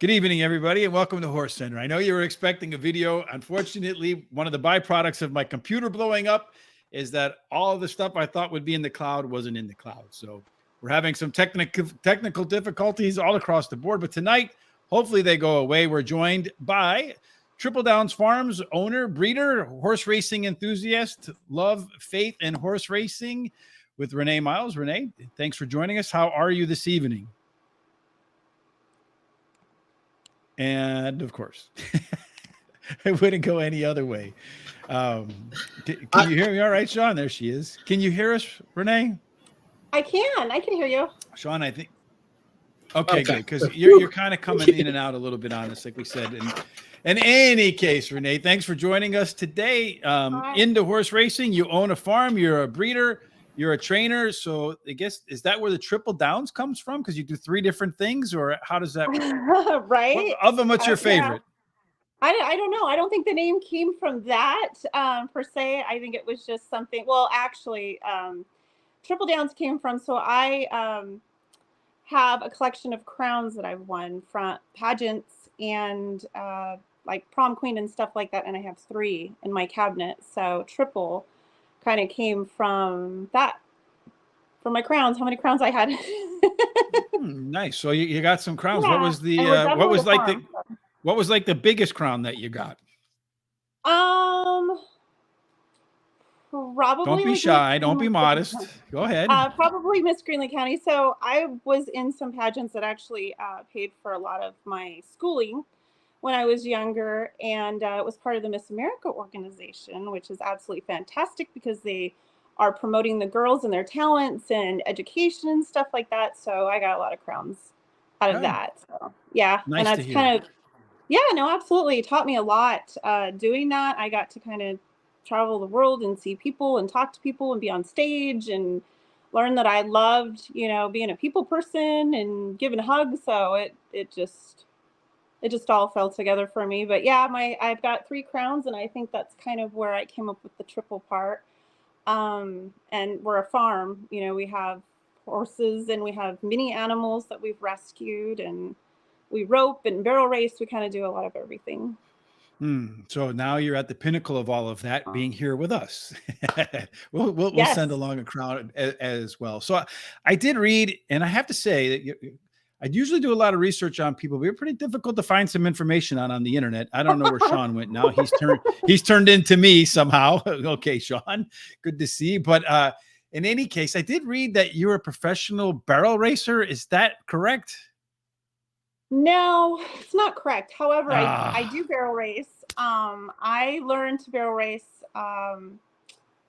Good evening, everybody, and welcome to Horse Center. I know you were expecting a video. Unfortunately, one of the byproducts of my computer blowing up is that all of the stuff I thought would be in the cloud wasn't in the cloud. So we're having some technical difficulties all across the board. But tonight, hopefully they go away. We're joined by Triple Downs Farms owner, breeder, horse racing enthusiast, love, faith, and horse racing with Renee Miles. Renee, thanks for joining us. How are you this evening? And of course, it wouldn't go any other way. Can you hear me all right, Sean? There she is. Can you hear us, Renee? I can hear you. Sean, I think. Okay. Good. Because you're kind of coming in and out a little bit on us, like we said. And in any case, Renee, thanks for joining us today. Into horse racing, you own a farm, you're a breeder, you're a trainer. So I guess, is that where the Triple Downs comes from? Because you do three different things, or how does that work? Right. Of them, what's your favorite? Yeah. I don't know. I don't think the name came from that per se. I think it was just something. Well, actually, Triple Downs came from. So I have a collection of crowns that I've won from pageants and like prom queen and stuff like that. And I have 3 in my cabinet. So Triple kind of came from that. From my crowns, how many crowns I had. Nice. So you got some crowns. Yeah. What was the what was like the biggest crown that you got? Probably. Don't be shy. Don't be modest. Go ahead. Probably Miss Greenlee County. So I was in some pageants that actually paid for a lot of my schooling when I was younger, and it was part of the Miss America organization, which is absolutely fantastic because they are promoting the girls and their talents and education and stuff like that. So I got a lot of crowns out of that. So yeah, nice and that's kind of absolutely. It taught me a lot doing that. I got to kind of travel the world and see people and talk to people and be on stage and learn that I loved, being a people person and giving hugs. So it just all fell together for me. But yeah, I've got 3 crowns, and I think that's kind of where I came up with the triple part. And we're a farm, we have horses and we have mini animals that we've rescued, and we rope and barrel race. We kind of do a lot of everything. So now you're at the pinnacle of all of that, being here with us. We'll Yes. send along a crown as well. So I did read, and I have to say that I usually do a lot of research on people, but it's pretty difficult to find some information on the internet. I don't know where Sean went now. He's turned into me somehow. Okay, Sean, good to see. But in any case, I did read that you're a professional barrel racer. Is that correct? No, it's not correct. However, I do barrel race. I learned to barrel race. I don't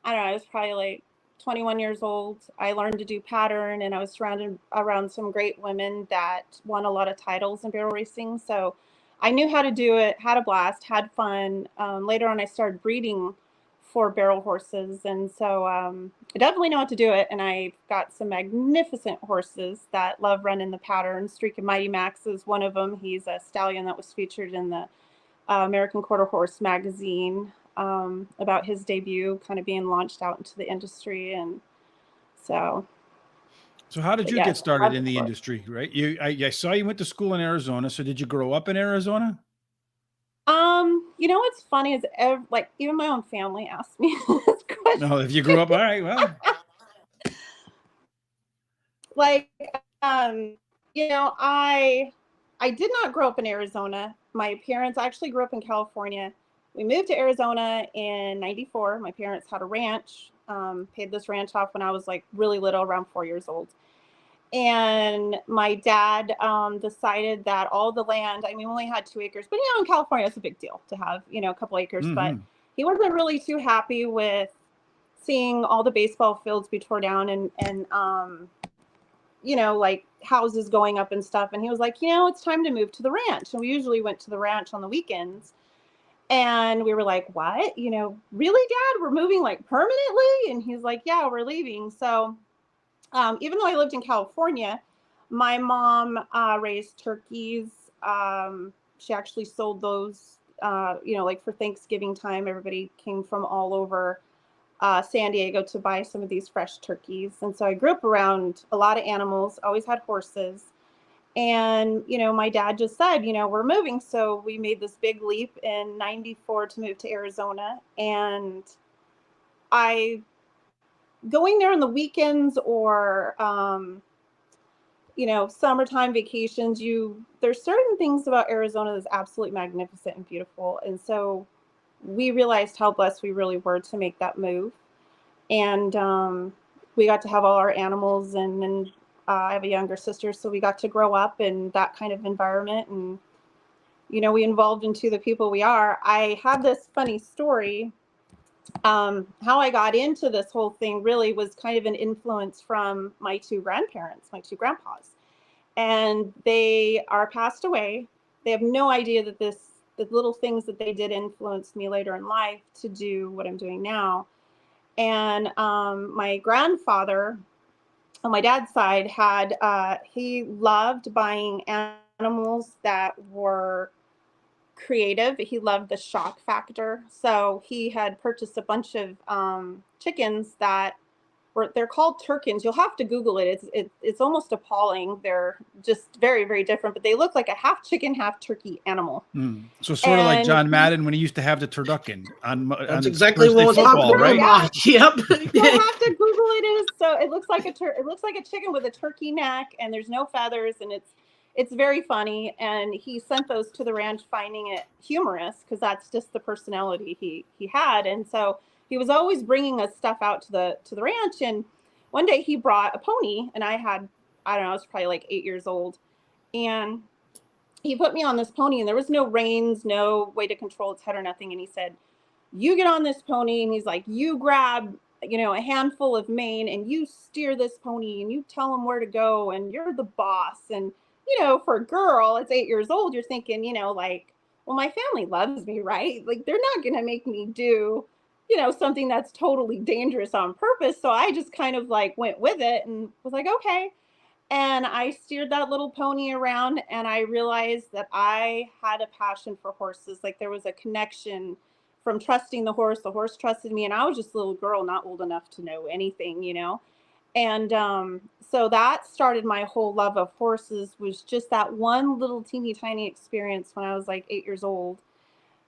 know. I was probably like 21 years old. I learned to do pattern, and I was surrounded around some great women that won a lot of titles in barrel racing. So I knew how to do it, had a blast, had fun. Later on, I started breeding for barrel horses. And so I definitely know how to do it. And I've got some magnificent horses that love running the pattern. Streak of Mighty Max is one of them. He's a stallion that was featured in the American Quarter Horse magazine about his debut kind of being launched out into the industry. And so how did you get started in the industry, right? I saw you went to school in Arizona. So did you grow up in Arizona? What's funny is even my own family asked me this question. No, if you grew up, all right, well. I did not grow up in Arizona. My parents actually grew up in California. We moved to Arizona in '94. My parents had a ranch, paid this ranch off when I was like really little, around 4 years old. And my dad decided that all the land, we only had 2 acres, but in California, it's a big deal to have, a couple acres. Mm-hmm. But he wasn't really too happy with seeing all the baseball fields be torn down and like houses going up and stuff. And he was like, it's time to move to the ranch. And we usually went to the ranch on the weekends. And we were like, what? Really, Dad? We're moving like permanently? And he's like, yeah, we're leaving. So even though I lived in California, my mom raised turkeys. She actually sold those, like for Thanksgiving time. Everybody came from all over San Diego to buy some of these fresh turkeys. And so I grew up around a lot of animals, always had horses. And, my dad just said, we're moving. So we made this big leap in 94 to move to Arizona. And going there on the weekends or, summertime vacations, there's certain things about Arizona that's absolutely magnificent and beautiful. And so we realized how blessed we really were to make that move. And we got to have all our animals, and then I have a younger sister, so we got to grow up in that kind of environment. And, we evolved into the people we are. I have this funny story. How I got into this whole thing really was kind of an influence from my two grandparents, my two grandpas. And they are passed away. They have no idea that the little things that they did influenced me later in life to do what I'm doing now. And my grandfather on my dad's side he loved buying animals that were creative. He loved the shock factor. So he had purchased a bunch of chickens that they're called Turkins. You'll have to Google it. It's almost appalling. They're just very, very different, but they look like a half chicken, half turkey animal. So sort of like John Madden when he used to have the turducken on That's exactly what was football, right? Yeah. Yep. You'll have to Google it. So it looks like it looks like a chicken with a turkey neck, and there's no feathers, and it's very funny. And he sent those to the ranch, finding it humorous because that's just the personality he had. And so he was always bringing us stuff out to the ranch. And one day he brought a pony, and I don't know, I was probably like 8 years old. And he put me on this pony, and there was no reins, no way to control its head or nothing. And he said, you get on this pony, and he's like, you grab, a handful of mane, and you steer this pony, and you tell him where to go, and you're the boss. And, for a girl, it's 8 years old, you're thinking, like, well, my family loves me, right? Like, they're not going to make me do something that's totally dangerous on purpose. So I just kind of like went with it and was like, okay. And I steered that little pony around, and I realized that I had a passion for horses. Like, there was a connection from trusting the horse trusted me. And I was just a little girl, not old enough to know anything, And so that started my whole love of horses, was just that one little teeny tiny experience when I was like 8 years old.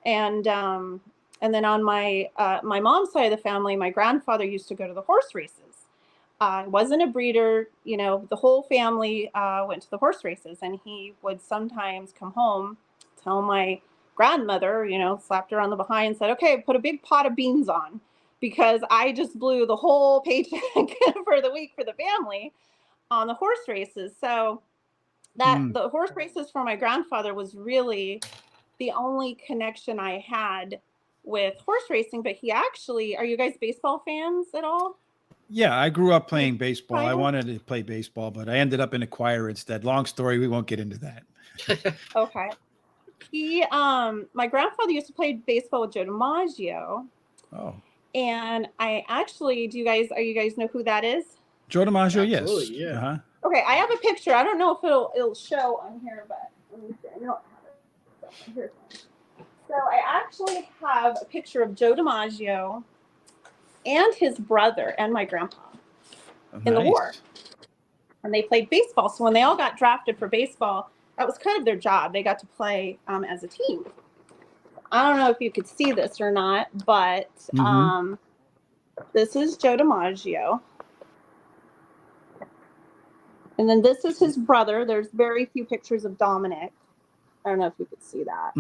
And then on my mom's side of the family, my grandfather used to go to the horse races. Wasn't a breeder, the whole family went to the horse races, and he would sometimes come home, tell my grandmother, slapped her on the behind and said, okay, put a big pot of beans on, because I just blew the whole paycheck for the week for the family on the horse races. So the horse races for my grandfather was really the only connection I had with horse racing. But he actually, are you guys baseball fans at all? Yeah, I grew up playing baseball. I wanted to play baseball, but I ended up in a choir instead. Long story, we won't get into that. Okay. My grandfather used to play baseball with Joe DiMaggio. Oh. And are you guys know who that is? Joe DiMaggio, yes. Absolutely, yeah. Uh-huh. Okay, I have a picture. I don't know if it'll show on here, but let me see. I don't have it. Here's one. So I actually have a picture of Joe DiMaggio and his brother and my grandpa in the war. And they played baseball. So when they all got drafted for baseball, that was kind of their job. They got to play as a team. I don't know if you could see this or not, but this is Joe DiMaggio. And then this is his brother. There's very few pictures of Dominic. I don't know if you could see that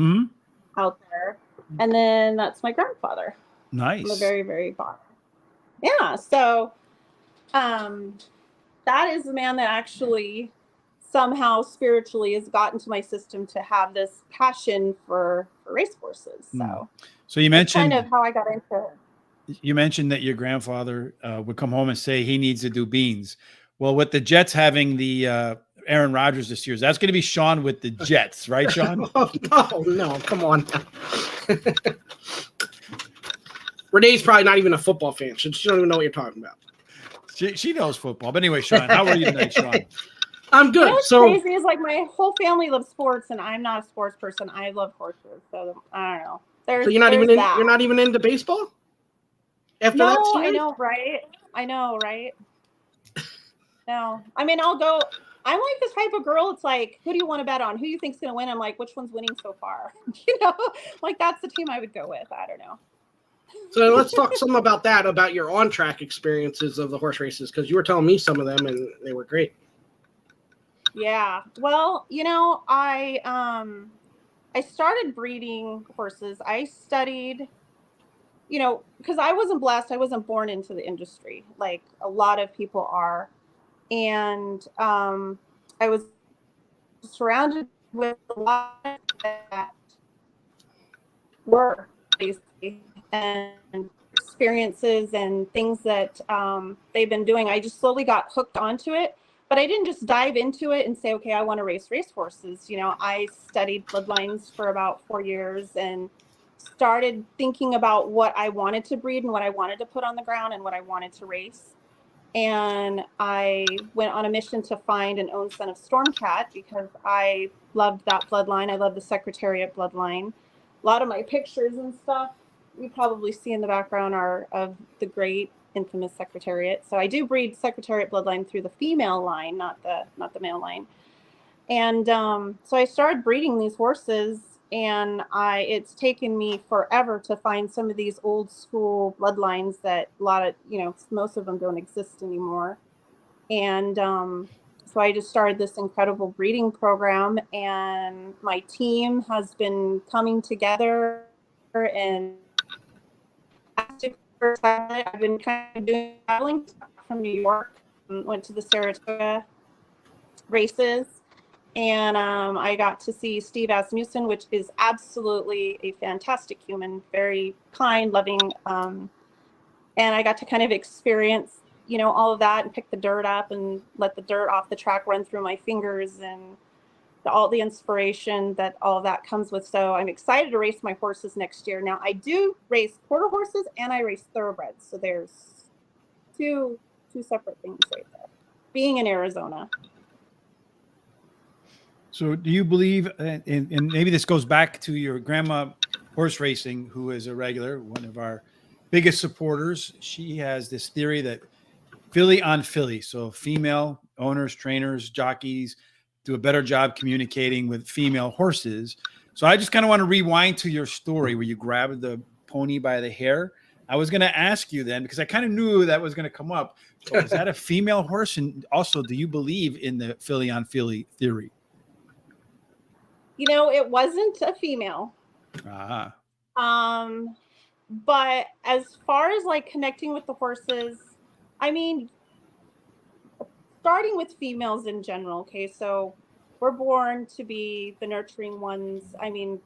out there. And then that's my grandfather. Nice. On the very, very bottom. Yeah. So that is the man that actually somehow spiritually has gotten to my system to have this passion for racehorses. So you mentioned kind of how I got into it. You mentioned that your grandfather would come home and say he needs to do beans. Well, with the Jets having the Aaron Rodgers this year, that's going to be Sean with the Jets, right, Sean? Oh, no, come on. Renee's probably not even a football fan. She don't even know what you're talking about. She knows football. But anyway, Sean, how are you tonight, Sean? I'm good. What's crazy is like my whole family loves sports, and I'm not a sports person. I love horses, so I don't know. So you're not even into baseball? After that series? I know, right? No, I mean, I'll go. I'm like the type of girl, it's like, who do you want to bet on? Who do you think's going to win? I'm like, which one's winning so far? Like that's the team I would go with. I don't know. So let's talk some about that, about your on-track experiences of the horse races, because you were telling me some of them and they were great. Yeah. Well, I started breeding horses. I studied, because I wasn't blessed. I wasn't born into the industry like a lot of people are. And I was surrounded with a lot of that were basically and experiences and things that they've been doing. I just slowly got hooked onto it, but I didn't just dive into it and say, okay, I want to race racehorses. I studied bloodlines for about 4 years and started thinking about what I wanted to breed and what I wanted to put on the ground and what I wanted to race. And I went on a mission to find an own son of Stormcat because I loved that bloodline. I love the Secretariat bloodline. A lot of my pictures and stuff you probably see in the background are of the great infamous Secretariat. So I do breed Secretariat bloodline through the female line, not the male line. And so I started breeding these horses, and it's taken me forever to find some of these old school bloodlines that most of them don't exist anymore. And so I just started this incredible breeding program, and my team has been coming together, and I've been kind of doing traveling from New York, went to the Saratoga races. And I got to see Steve Asmussen, which is absolutely a fantastic human, very kind, loving. And I got to kind of experience, all of that and pick the dirt up and let the dirt off the track run through my fingers and all the inspiration that all of that comes with. So I'm excited to race my horses next year. Now I do race quarter horses and I race thoroughbreds. So there's two separate things right there. Being in Arizona. So do you believe, and maybe this goes back to your grandma horse racing, who is a regular, one of our biggest supporters. She has this theory that filly on filly, so female owners, trainers, jockeys do a better job communicating with female horses. So I just kind of want to rewind to your story where you grabbed the pony by the hair. I was going to ask you then, because I kind of knew that was going to come up. So is that a female horse? And also, do you believe in the filly on filly theory? It wasn't a female. But as far as like connecting with the horses, I mean, starting with females in general, okay, so we're born to be the nurturing ones. I mean,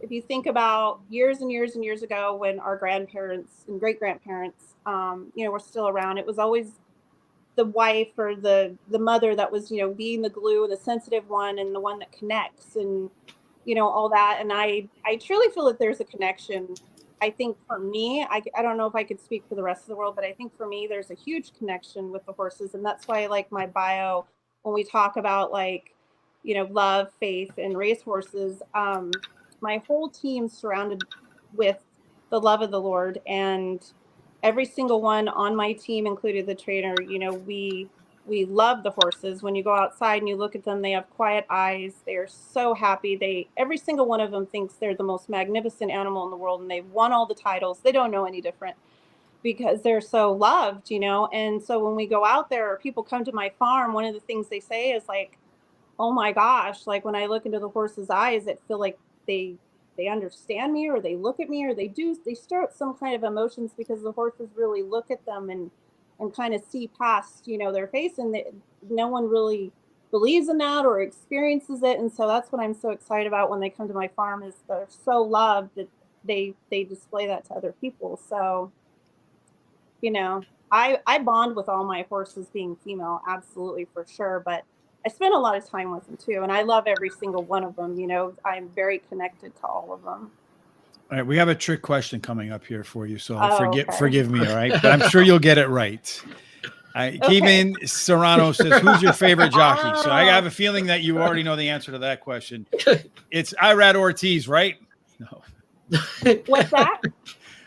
if you think about years and years and years ago when our grandparents and great-grandparents, were still around, it was always the wife or the mother that was, being the glue and the sensitive one and the one that connects and, all that. And I truly feel that there's a connection. I think for me, I don't know if I could speak for the rest of the world, but I think for me, there's a huge connection with the horses. And that's why I like my bio when we talk about like, love, faith, and racehorses. My whole team's surrounded with the love of the Lord, and every single one on my team, including the trainer, we love the horses. When you go outside and you look at them, they have quiet eyes. They are so happy. Every single one of them thinks they're the most magnificent animal in the world, and they've won all the titles. They don't know any different because they're so loved, And so when we go out there or people come to my farm, one of the things they say is like, oh my gosh, like when I look into the horse's eyes, it feel like they understand me, or they look at me, or they stir up some kind of emotions because the horses really look at them and kind of see past, their face, and no one really believes in that or experiences it. And so that's what I'm so excited about when they come to my farm, is they're so loved that they display that to other people. So, I bond with all my horses being female, absolutely, for sure. But I spend a lot of time with them too. And I love every single one of them. I'm very connected to all of them. All right, we have a trick question coming up here for you, so okay. forgive me, all right? But I'm sure you'll get it right. Kevin Serrano says, who's your favorite jockey? So I have a feeling that you already know the answer to that question. It's Irad Ortiz, right? No. What's that?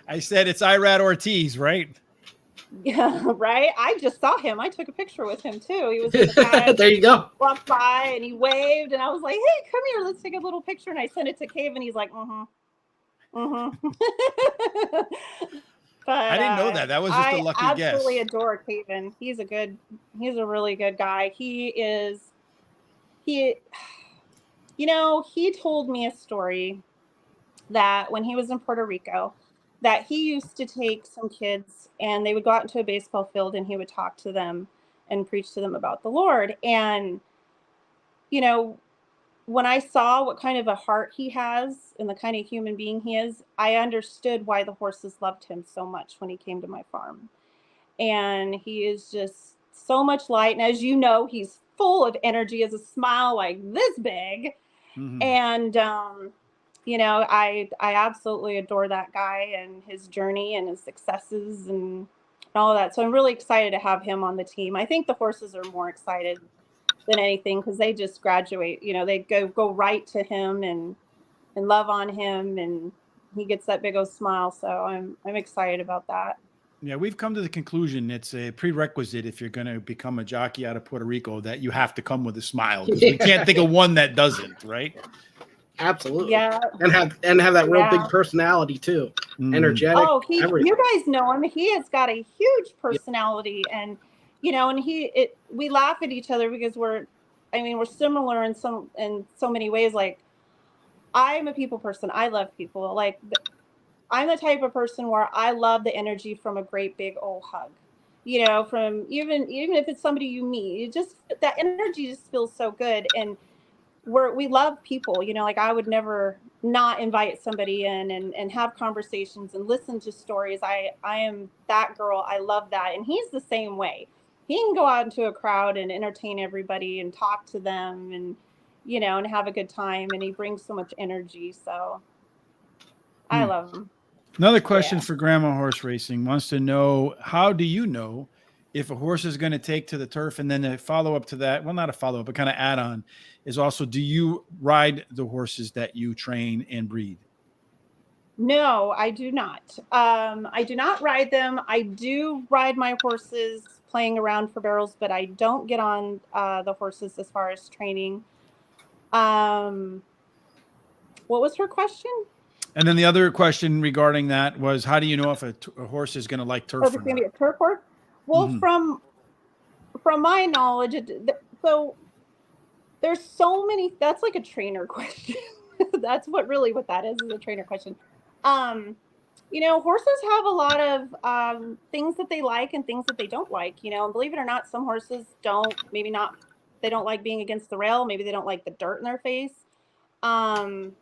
I said it's Irad Ortiz, right? Yeah, right. I just saw him. I took a picture with him too. He was in the paddock. There you go. Walked by and he waved, and I was like, "Hey, come here. Let's take a little picture." And I sent it to Cave, and he's like, "Mm-hmm, mm-hmm." I But didn't know that. That was just a I lucky absolutely guess. adore Caven. He's a really good guy. He, he told me a story that when he was in Puerto Rico, that he used to take some kids and they would go out into a baseball field and he would talk to them and preach to them about the Lord. And, you know, when I saw what kind of a heart he has and the kind of human being he is, I understood why the horses loved him so much when he came to my farm. And he is just so much light. And as you know, he's full of energy, has a smile like this big. Mhm. And, I absolutely adore that guy and his journey and his successes and all of that. So I'm really excited to have him on the team. I think the horses are more excited than anything because they just graduate. They go right to him and love on him, and he gets that big old smile. So I'm excited about that. Yeah, we've come to the conclusion it's a prerequisite if you're going to become a jockey out of Puerto Rico that you have to come with a smile because we can't think of one that doesn't, right? Absolutely. Yeah. And have that real big Yeah. personality too. Mm. Energetic. Oh, everything. you guys know him. He has got a huge personality, and we laugh at each other because we're similar in so many ways. Like, I'm a people person. I love people. Like, I'm the type of person where I love the energy from a great big old hug. From even if it's somebody you meet, that energy just feels so good. And we love people, like I would never not invite somebody in and have conversations and listen to stories. I am that girl. I love that. And he's the same way. He can go out into a crowd and entertain everybody and talk to them and, and have a good time. And he brings so much energy. So I love him. Another question Yeah. for Grandma Horse Racing wants to know, how do you know if a horse is going to take to the turf? And then a follow up to that, well, not a follow up, but kind of add on is also, do you ride the horses that you train and breed? No, I do not. I do not ride them. I do ride my horses playing around for barrels, but I don't get on the horses as far as training. What was her question? And then the other question regarding that was, how do you know if a horse is going to like Oh, turf it's or going to not? be a turf horse. Well, Mm-hmm. from my knowledge, so there's so many. That's like a trainer question. That's what that is a trainer question. Horses have a lot of things that they like and things that they don't like. And believe it or not, some horses they don't like being against the rail. Maybe they don't like the dirt in their face. And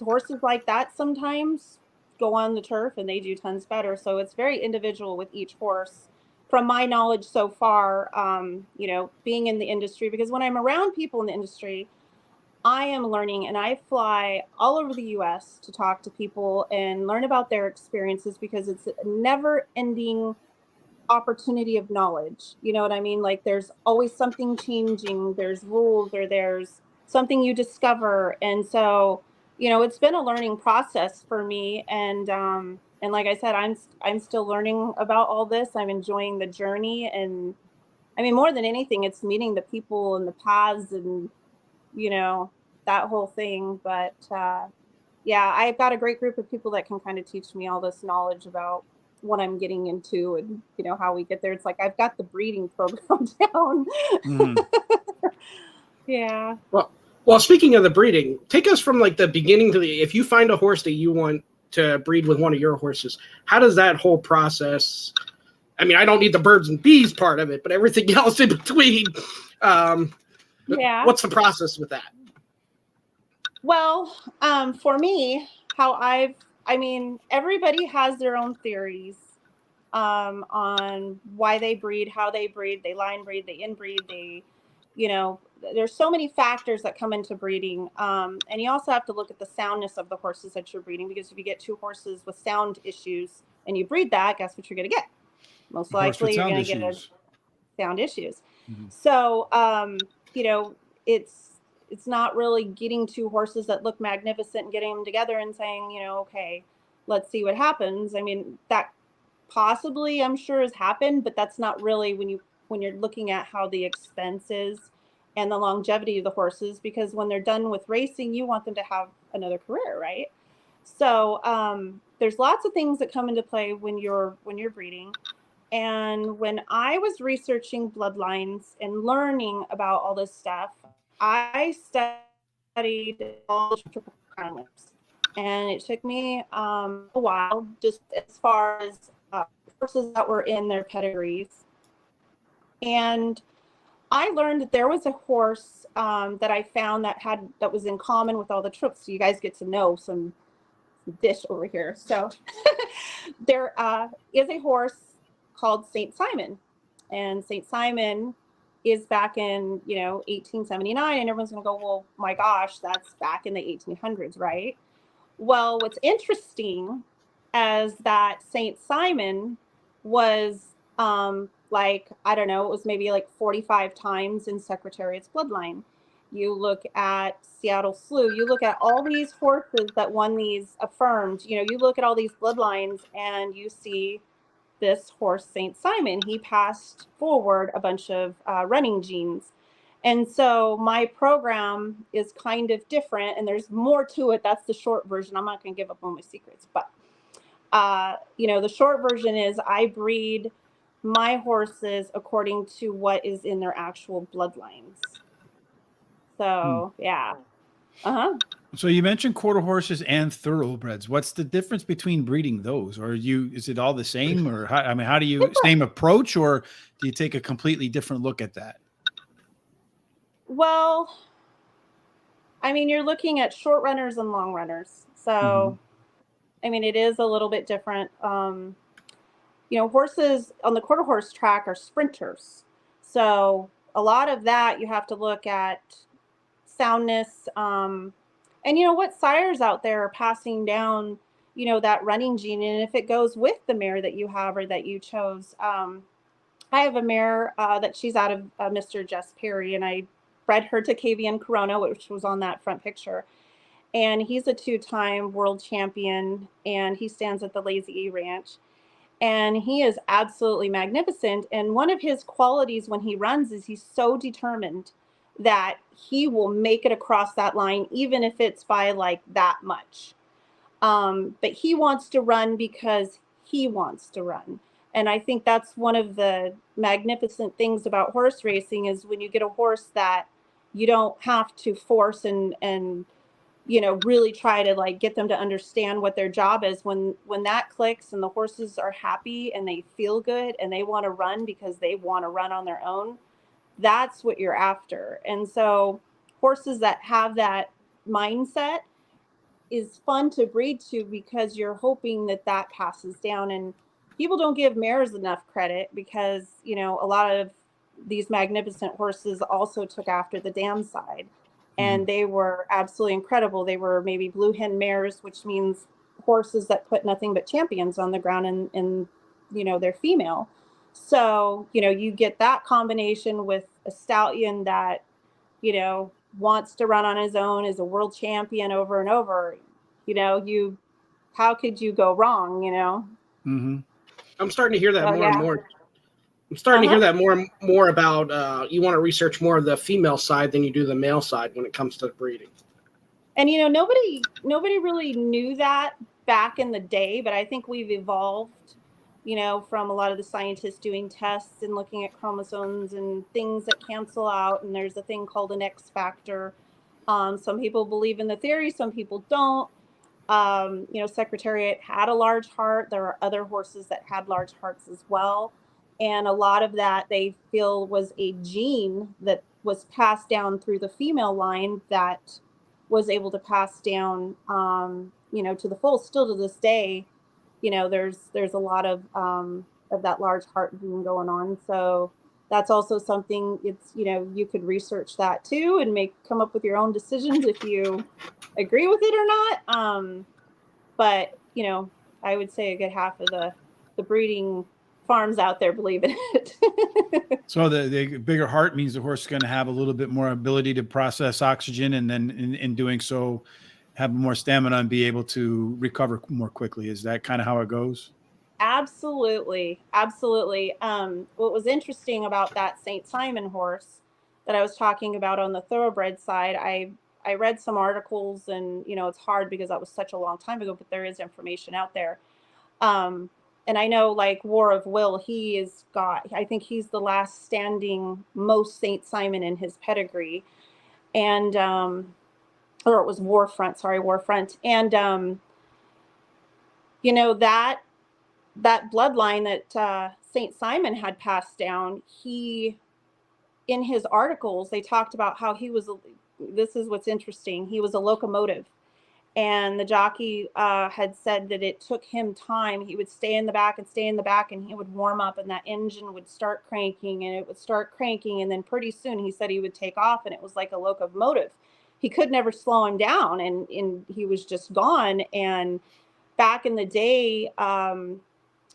horses like that sometimes go on the turf and they do tons better. So it's very individual with each horse. From my knowledge so far, being in the industry, because when I'm around people in the industry, I am learning and I fly all over the US to talk to people and learn about their experiences because it's a never ending opportunity of knowledge. You know what I mean? Like, there's always something changing, there's rules or there's something you discover. And so, it's been a learning process for me. And like I said, I'm still learning about all this. I'm enjoying the journey. And more than anything, it's meeting the people and the paths and, that whole thing. But yeah, I've got a great group of people that can kind of teach me all this knowledge about what I'm getting into and, how we get there. It's like I've got the breeding program down. Mm-hmm. Yeah. Well, speaking of the breeding, take us from like the beginning to if you find a horse that you want to breed with one of your horses, how does that whole process? I mean, I don't need the birds and bees part of it, but everything else in between. Yeah. What's the process with that? Well, for me, everybody has their own theories on why they breed, how they breed, they line breed, they inbreed, there's so many factors that come into breeding. And you also have to look at the soundness of the horses that you're breeding, because if you get two horses with sound issues and you breed that, guess what you're going to get? Most likely you're going to get a sound issues. Mm-hmm. So, it's not really getting two horses that look magnificent and getting them together and saying, okay, let's see what happens. I mean, that possibly, I'm sure, has happened, but that's not really when you're looking at how the expense is and the longevity of the horses, because when they're done with racing, you want them to have another career, right? So there's lots of things that come into play when you're breeding. And when I was researching bloodlines and learning about all this stuff, I studied all the Triple Crown winners. And it took me a while, just as far as horses that were in their pedigrees. And I learned that there was a horse that I found that was in common with all the troops. So you guys get to know some dish over here. So there is a horse called Saint Simon, and Saint Simon is back in 1879, and everyone's gonna go, well, my gosh, that's back in the 1800s, right? Well, what's interesting is that Saint Simon was like, I don't know, it was maybe like 45 times in Secretariat's bloodline. You look at Seattle Slew, you look at all these horses that won these affirmed, you look at all these bloodlines and you see this horse, Saint Simon. He passed forward a bunch of running genes. And so my program is kind of different, and there's more to it. That's the short version. I'm not going to give up all my secrets, but the short version is I breed my horses according to what is in their actual bloodlines. So yeah. So you mentioned quarter horses and thoroughbreds. What's the difference between breeding those? Or is it all the same? Or how do you same approach, or do you take a completely different look at that? Well, I mean, you're looking at short runners and long runners. So, I mean, it is a little bit different. Horses on the quarter horse track are sprinters. So a lot of that you have to look at soundness, and what sires out there are passing down, that running gene. And if it goes with the mare that you have or that you chose, I have a mare that she's out of Mr. Jess Perry, and I bred her to KVN Corona, which was on that front picture. And he's a 2-time world champion, and he stands at the Lazy E Ranch. And he is absolutely magnificent. And one of his qualities when he runs is he's so determined that he will make it across that line, even if it's by like that much. But he wants to run because he wants to run. And I think that's one of the magnificent things about horse racing is when you get a horse that you don't have to force and really try to like get them to understand what their job is. When that clicks and the horses are happy and they feel good and they want to run because they want to run on their own, that's what you're after. And so horses that have that mindset is fun to breed to because you're hoping that passes down. And people don't give mares enough credit because, a lot of these magnificent horses also took after the dam side. And they were absolutely incredible. They were maybe blue hen mares, which means horses that put nothing but champions on the ground and they're female. So, you get that combination with a stallion that, wants to run on his own, is a world champion over and over. How could you go wrong, I'm starting to hear that more and more. I'm starting to hear that more and more about you want to research more of the female side than you do the male side when it comes to breeding. And nobody really knew that back in the day, but I think we've evolved, from a lot of the scientists doing tests and looking at chromosomes and things that cancel out. And there's a thing called an X factor. Some people believe in the theory, some people don't. Secretariat had a large heart. There are other horses that had large hearts as well. And a lot of that they feel was a gene that was passed down through the female line that was able to pass down, to the full. Still to this day, there's a lot of that large heart gene going on. So that's also something you could research that too and come up with your own decisions if you agree with it or not. But I would say a good half of the breeding farms out there believe in it. So the bigger heart means the horse is going to have a little bit more ability to process oxygen, and then in doing so have more stamina and be able to recover more quickly. Is that kind of how it goes? Absolutely. Absolutely. What was interesting about that St. Simon horse that I was talking about on the thoroughbred side, I read some articles, and, it's hard because that was such a long time ago, but there is information out there. And I know, like, War of Will, I think he's the last standing most St. Simon in his pedigree. And, or it was Warfront, sorry, Warfront. And, that bloodline that St. Simon had passed down, in his articles, they talked about how this is what's interesting, he was a locomotive. And the jockey had said that it took him time. He would stay in the back and stay in the back, and he would warm up, and that engine would start cranking, and it would start cranking. And then pretty soon he said he would take off, and it was like a locomotive. He could never slow him down, and he was just gone. And back in the day,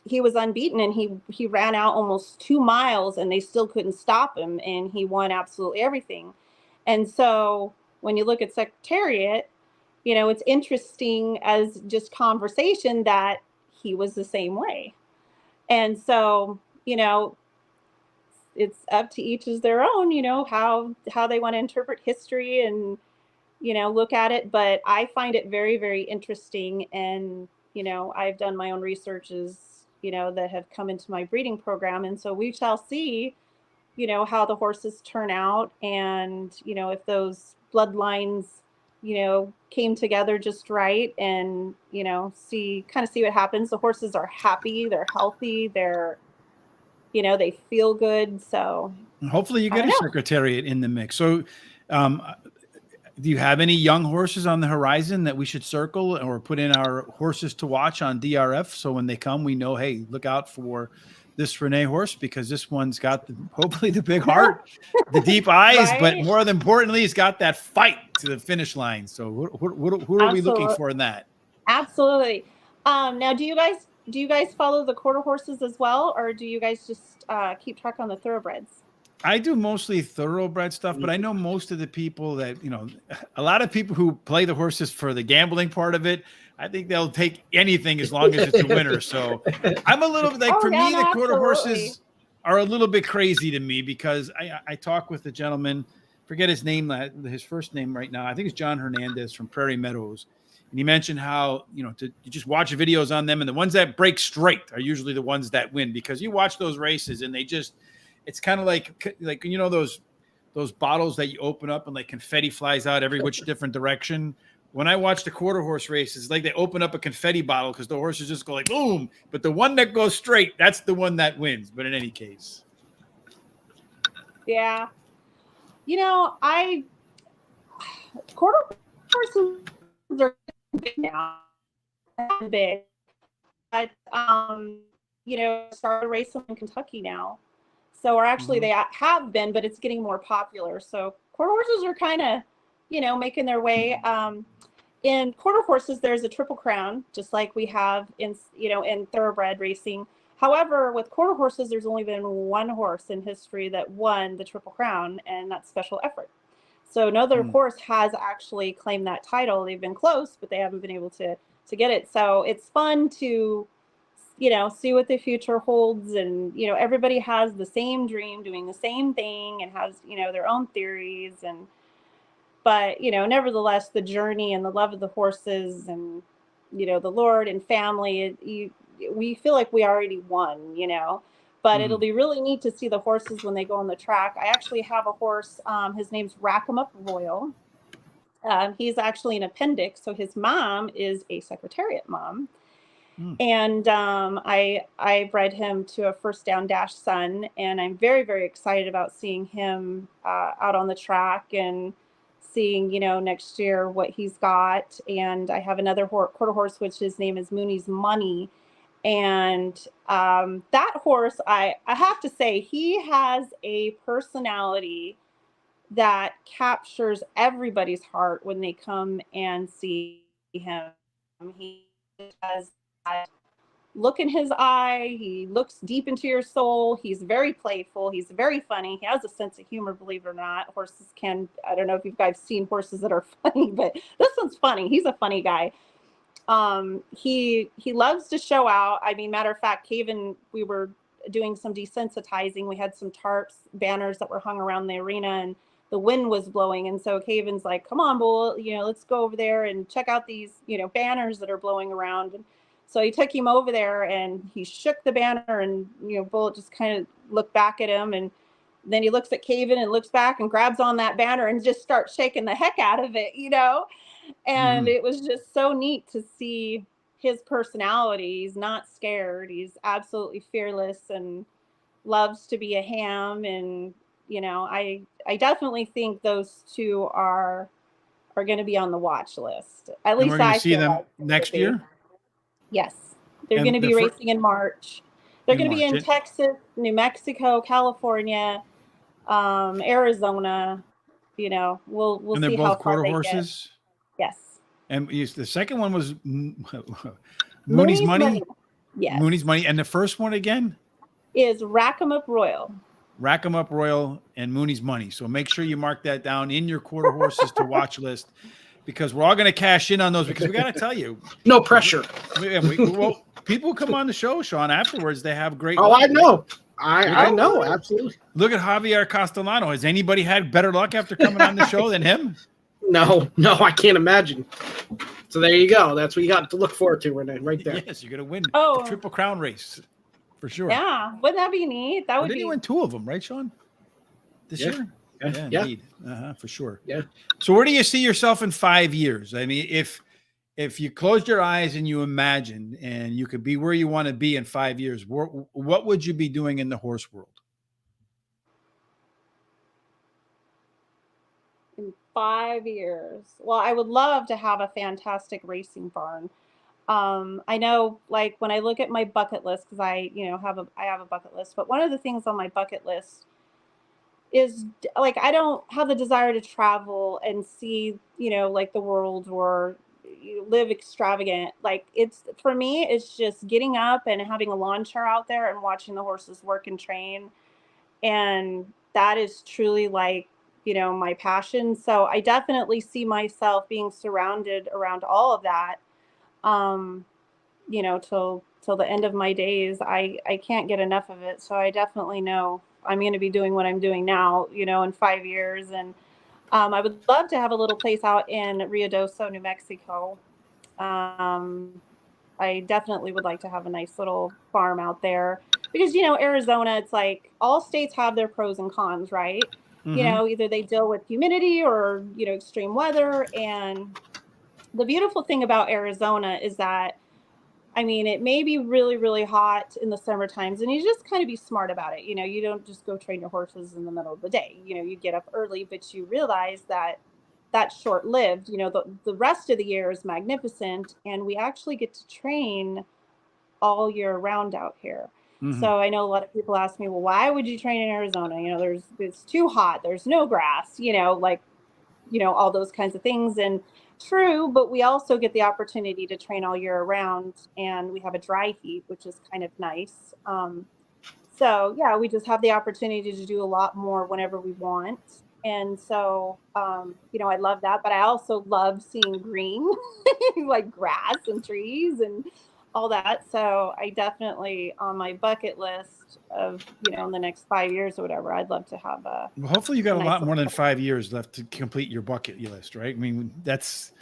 he was unbeaten, and he ran out almost 2 miles, and they still couldn't stop him, and he won absolutely everything. And so when you look at Secretariat, it's interesting as just conversation that he was the same way. And so, it's up to each as their own, how they want to interpret history and, look at it. But I find it very, very interesting. And, I've done my own researches, that have come into my breeding program. And so we shall see, how the horses turn out, and, if those bloodlines, came together just right, and, see what happens. The horses are happy, they're healthy, they feel good. So hopefully you get a Secretariat in the mix. So, do you have any young horses on the horizon that we should circle or put in our horses to watch on DRF? So when they come, we know, hey, look out for this Renee horse, because this one's got hopefully the big heart, the deep eyes, right, but more than importantly, he's got that fight to the finish line. So who are we looking for in that? Absolutely. Now, do you guys follow the quarter horses as well, or do you guys just keep track on the thoroughbreds? I do mostly thoroughbred stuff, but I know most of the people that, a lot of people who play the horses for the gambling part of it, I think they'll take anything as long as it's a winner. So I'm a little bit like, the quarter horses are a little bit crazy to me, because I talk with the gentleman, forget his name, his first name right now. I think it's John Hernandez from Prairie Meadows. And he mentioned how, you just watch videos on them, and the ones that break straight are usually the ones that win, because you watch those races and it's kind of like those bottles that you open up and like confetti flies out every which different direction. When I watch the quarter horse races, like they open up a confetti bottle because the horses just go like boom, but the one that goes straight, that's the one that wins. But in any case, yeah, quarter horses are big now, big, but started racing in Kentucky now. So, or actually they have been, but it's getting more popular. So quarter horses are kind of, making their way. In quarter horses, there's a Triple Crown, just like we have in thoroughbred racing. However, with quarter horses, there's only been one horse in history that won the Triple Crown, and that's Special Effort. So no other horse has actually claimed that title. They've been close, but they haven't been able to get it. So it's fun to see what the future holds. And, everybody has the same dream, doing the same thing, and has, their own theories. But, nevertheless, the journey and the love of the horses and, the Lord and family, we feel like we already won, but it'll be really neat to see the horses when they go on the track. I actually have a horse. His name's Rack 'em Up Royal. He's actually an appendix. So his mom is a Secretariat mom. And I bred him to a First Down Dash son, and I'm very, very excited about seeing him out on the track and seeing, next year what he's got. And I have another quarter horse, which his name is Mooney's Money. And that horse, I have to say, he has a personality that captures everybody's heart when they come and see him. He has look in his eye. He looks deep into your soul. He's very playful. He's very funny. He has a sense of humor, believe it or not. Horses I don't know if you guys seen horses that are funny, but this one's funny. He's a funny guy. He loves to show out. I mean, matter of fact, Caven, we were doing some desensitizing. We had some tarps, banners that were hung around the arena, and the wind was blowing. And so Caven's like, come on, Bull, let's go over there and check out these, banners that are blowing around. And so he took him over there and he shook the banner, and, Bull just kind of looked back at him, and then he looks at Caven and looks back and grabs on that banner and just starts shaking the heck out of it, and it was just so neat to see his personality. He's not scared. He's absolutely fearless and loves to be a ham. And, I definitely think those two are going to be on the watch list. At least we're going I to see feel them like next year. Yes, they're And going to be racing in March. They're going to be in Texas, New Mexico, California, Arizona. We'll and they're see both how far quarter they horses. get. Yes. And the second one was Mooney's Money. Yes. Mooney's Money. And the first one again is Rack 'em Up Royal. Rack 'em Up Royal and Mooney's Money. So make sure you mark that down in your quarter horses to watch list, because we're all going to cash in on those, because we got to tell you. No pressure. Well, people come on the show, Sean, afterwards. They have great. Oh, I know. I know. Absolutely. Look at Javier Castellano. Has anybody had better luck after coming on the show than him? No, I can't imagine. So there you go. That's what you got to look forward to, Renee, right there. Yes, you're going to win the Triple Crown race for sure. Yeah, wouldn't that be neat? That would Didn't be. you win 2 of them, right, Sean? This year? Yeah. Indeed. For sure. Yeah. So where do you see yourself in 5 years? I mean, if you closed your eyes and you imagined and you could be where you want to be in 5 years, what would you be doing in the horse world? In 5 years. Well, I would love to have a fantastic racing barn. I know, like, when I look at my bucket list, because I have a bucket list, but one of the things on my bucket list is, like, I don't have the desire to travel and see, like, the world or live extravagant. Like, for me, it's just getting up and having a lawn chair out there and watching the horses work and train. And that is truly, like, my passion. So I definitely see myself being surrounded around all of that. Till the end of my days. I can't get enough of it. So I definitely know I'm going to be doing what I'm doing now, in 5 years. And I would love to have a little place out in Ruidoso, New Mexico. I definitely would like to have a nice little farm out there, because, Arizona, it's like all states have their pros and cons, right? Mm-hmm. Either they deal with humidity or, extreme weather. And the beautiful thing about Arizona is that, I mean, it may be really, really hot in the summer times, and you just kind of be smart about it. You don't just go train your horses in the middle of the day. You get up early, but you realize that that's short-lived. The rest of the year is magnificent, and we actually get to train all year round out here. Mm-hmm. So I know a lot of people ask me, well, why would you train in Arizona? It's too hot. There's no grass, all those kinds of things. And true, but we also get the opportunity to train all year round, and we have a dry heat, which is kind of nice. So yeah, we just have the opportunity to do a lot more whenever we want. And so, I love that, but I also love seeing green, like grass and trees and all that. So I definitely, on my bucket list of, in the next 5 years or whatever, I'd love to have well, hopefully you got a lot more than 5 years left to complete your bucket list, right? I mean, that's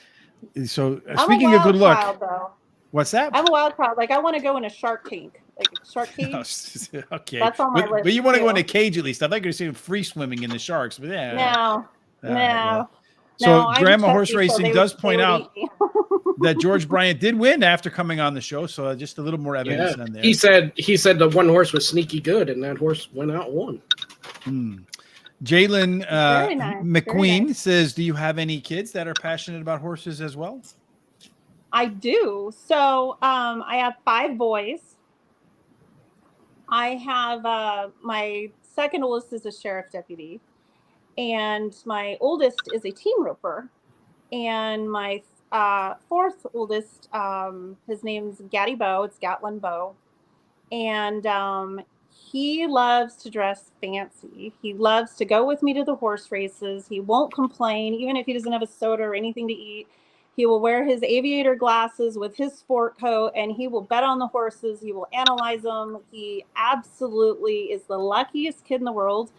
so speaking of good luck. Child, what's that? I'm a wild child. Like, I want to go in a shark tank, like a shark cage. Okay. That's on my list. But you want to go in a cage at least. I'd like to see free swimming in the sharks, but yeah. No. So Grandma Horse Racing does point out that George Bryant did win after coming on the show. So just a little more evidence on there. He said the one horse was sneaky good, and that horse went out and won. Jalen McQueen says, do you have any kids that are passionate about horses as well? I do. So I have 5 boys. I have my second oldest is a sheriff deputy, and my oldest is a team roper, and my fourth oldest, his name's Gaddy Bow. It's Gatlin Bow, and he loves to dress fancy. He loves to go with me to the horse races. He won't complain, even if he doesn't have a soda or anything to eat. He will wear his aviator glasses with his sport coat, and he will bet on the horses. He will analyze them. He absolutely is the luckiest kid in the world.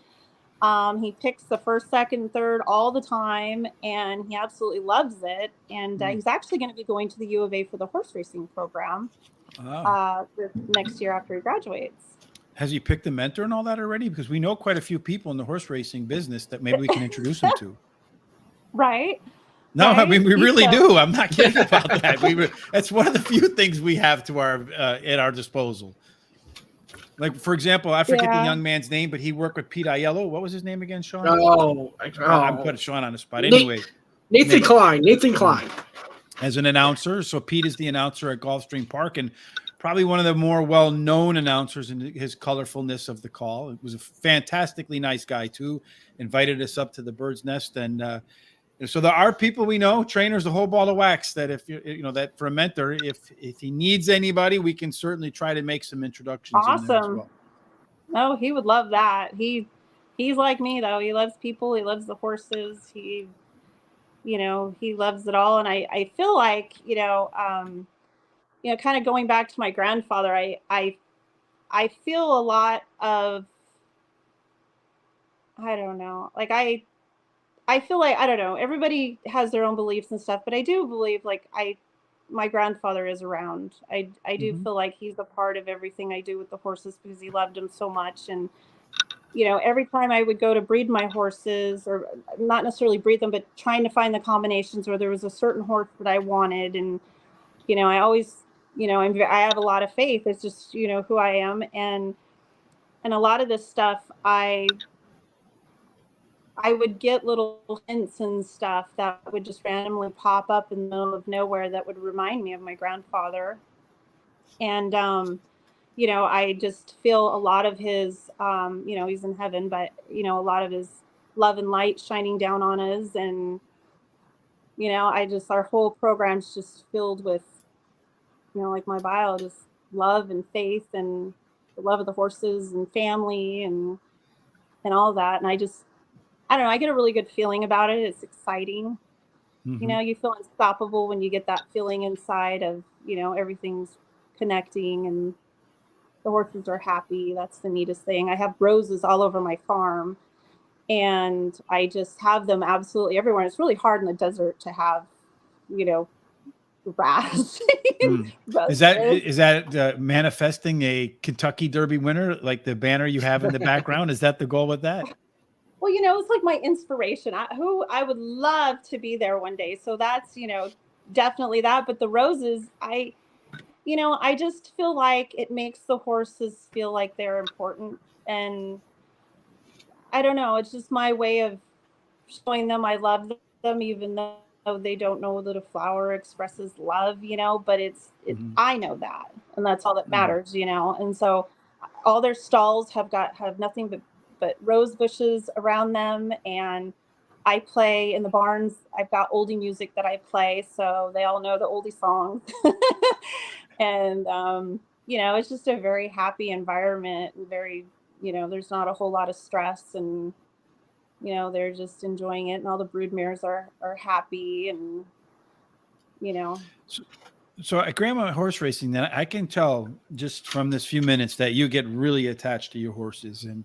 He picks the first, second, third all the time, and he absolutely loves it. And he's actually going to be going to the U of A for the horse racing program next year after he graduates. Has he picked a mentor and all that already? Because we know quite a few people in the horse racing business that maybe we can introduce him to. Right. No, right? I mean, we really do. I'm not kidding about that. That's one of the few things we have to at our disposal. Like, for example, I forget the young man's name, but he worked with Pete Aiello. What was his name again, Sean? I'm putting Sean on the spot. Anyway. Nathan Klein. As an announcer. So Pete is the announcer at Gulfstream Park and probably one of the more well-known announcers in his colorfulness of the call. It was a fantastically nice guy, too. Invited us up to the Bird's Nest. And so there are people we know, trainers, the whole ball of wax, that if that for a mentor, if he needs anybody, we can certainly try to make some introductions. Awesome. In there as well. Oh, he would love that. He's like me though. He loves people. He loves the horses. He loves it all. And I feel like, kind of going back to my grandfather, I feel a lot of, I don't know, like I feel like, I don't know, everybody has their own beliefs and stuff, but I do believe like my grandfather is around. I do feel like he's a part of everything I do with the horses because he loved them so much. And, every time I would go to breed my horses, or not necessarily breed them, but trying to find the combinations where there was a certain horse that I wanted. And, I always, I have a lot of faith. It's just, who I am. And a lot of this stuff, I would get little hints and stuff that would just randomly pop up in the middle of nowhere that would remind me of my grandfather. And, I just feel a lot of his, he's in heaven, but, a lot of his love and light shining down on us. And, our whole program's just filled with, like my bio, just love and faith and the love of the horses and family and all that. And I don't know, I get a really good feeling about it. It's exciting. You feel unstoppable when you get that feeling inside of, everything's connecting and the horses are happy. That's the neatest thing. I have roses all over my farm and I just have them absolutely everywhere. And it's really hard in the desert to have, grass. Is that manifesting a Kentucky Derby winner, like the banner you have in the background? Is that the goal with that? Well, it's like my inspiration. I would love to be there one day. So that's, definitely that. But the roses, I just feel like it makes the horses feel like they're important. And I don't know, it's just my way of showing them I love them, even though they don't know that a flower expresses love, but I know that. And that's all that matters, And so all their stalls have nothing but rose bushes around them. And I play in the barns. I've got oldie music that I play, so they all know the oldie songs. And, it's just a very happy environment and very, there's not a whole lot of stress and, they're just enjoying it and all the broodmares are happy and, So at Grandma Horse Racing, then I can tell just from this few minutes that you get really attached to your horses. And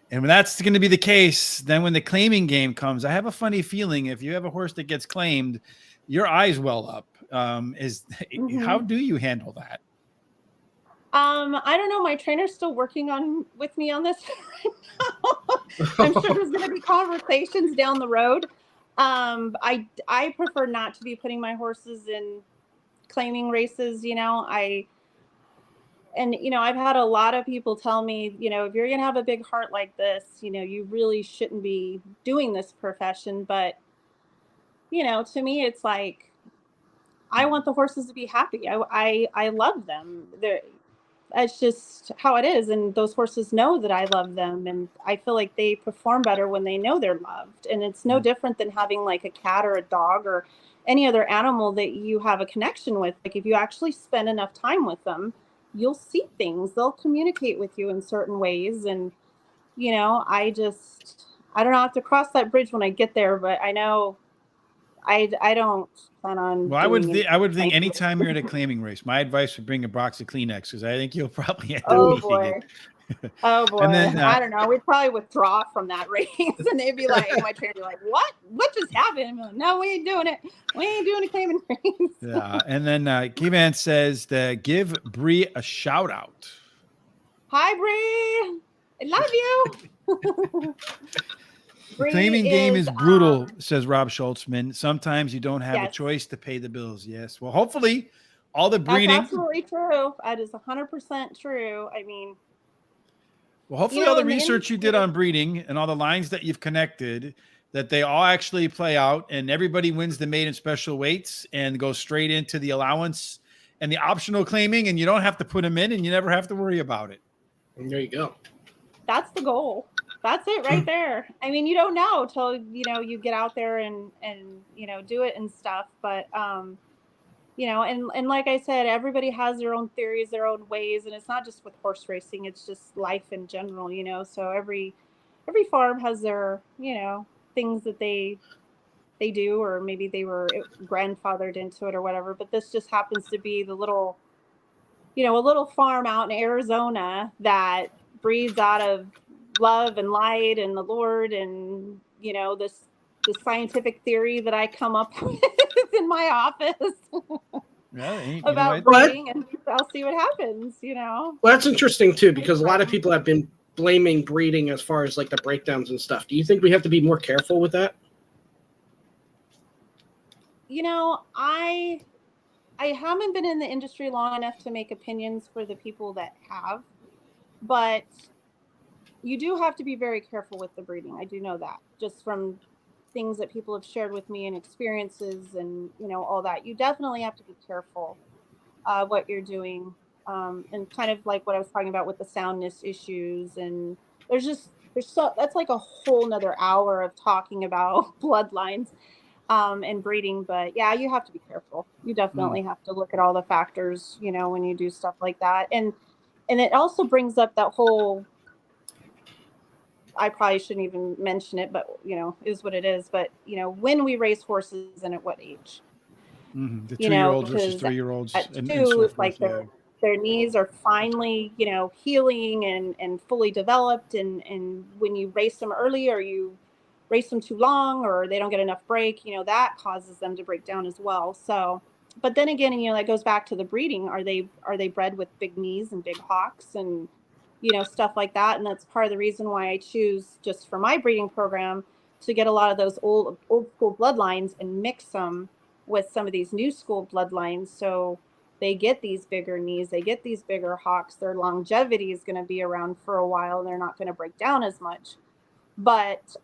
when that's going to be the case, then when the claiming game comes, I have a funny feeling if you have a horse that gets claimed, your eyes well up. How do you handle that? I don't know. My trainer's still working with me on this right now. I'm sure there's going to be conversations down the road. I prefer not to be putting my horses in claiming races. I've had a lot of people tell me, if you're going to have a big heart like this, you really shouldn't be doing this profession. But, to me, it's like, I want the horses to be happy. I love them. It's just how it is. And those horses know that I love them. And I feel like they perform better when they know they're loved. And it's no different than having like a cat or a dog or any other animal that you have a connection with. Like if you actually spend enough time with them, you'll see things. They'll communicate with you in certain ways. And, I don't have to cross that bridge when I get there, but I know I don't plan on. Well, I would doing think anything. anytime you're at a claiming race, my advice would bring a box of Kleenex because I think you'll probably end up Oh peeing boy. it. Oh boy. And then I don't know. We'd probably withdraw from that race, and they'd be like, my trainer would be like, what just happened? I'm like, no, we ain't doing it. We ain't doing a claiming race. yeah, and then Keyman says to give Bree a shout out. Hi, Bree. I love you. The claiming game is brutal, says Rob Schultzman. Sometimes you don't have a Yes. choice to pay the bills. Yes. Well, hopefully all the That's breeding. absolutely true. That is 100% true. I mean, Well, hopefully you know, all the in the research you did industry- on breeding and all the lines that you've connected, that they all actually play out and everybody wins the maiden special weights and goes straight into the allowance and the optional claiming, and you don't have to put them in and you never have to worry about it. And there you go. That's the goal. That's it right there. I mean, you don't know till, you know, you get out there and, you know, do it and stuff. But, you know, and like I said, everybody has their own theories, their own ways. And it's not just with horse racing, it's just life in general, you know. So every farm has their, you know, things that they do, or maybe they were grandfathered into it or whatever. But this just happens to be the little, you know, a little farm out in Arizona that breeds out of love and light and the Lord and, you know, the scientific theory that I come up with in my office about breeding, and I'll see what happens, you know. Well, that's interesting too, because a lot of people have been blaming breeding as far as like the breakdowns and stuff. Do you think we have to be more careful with that? You know, I haven't been in the industry long enough to make opinions for the people that have, but you do have to be very careful with the breeding. I do know that, just from things that people have shared with me and experiences and, you know, all that. You definitely have to be careful what you're doing, and kind of like what I was talking about with the soundness issues. And that's like a whole nother hour of talking about bloodlines and breeding. But yeah, you have to be careful. You definitely have to look at all the factors, you know, when you do stuff like that. And it also brings up that whole, I probably shouldn't even mention it, but, you know, is what it is. But, you know, when we race horses and at what age? The You know, 2-year-olds versus 3-year-olds. at and two, so it's forth, like their knees are finally, you know, healing and fully developed. And when you race them early, or you race them too long, or they don't get enough break, you know, that causes them to break down as well. So, but then again, you know, that goes back to the breeding. Are they bred with big knees and big hocks and, you know, stuff like that? And that's part of the reason why I choose, just for my breeding program, to get a lot of those old school bloodlines and mix them with some of these new school bloodlines. So they get these bigger knees, they get these bigger hocks, their longevity is going to be around for a while, and they're not going to break down as much. But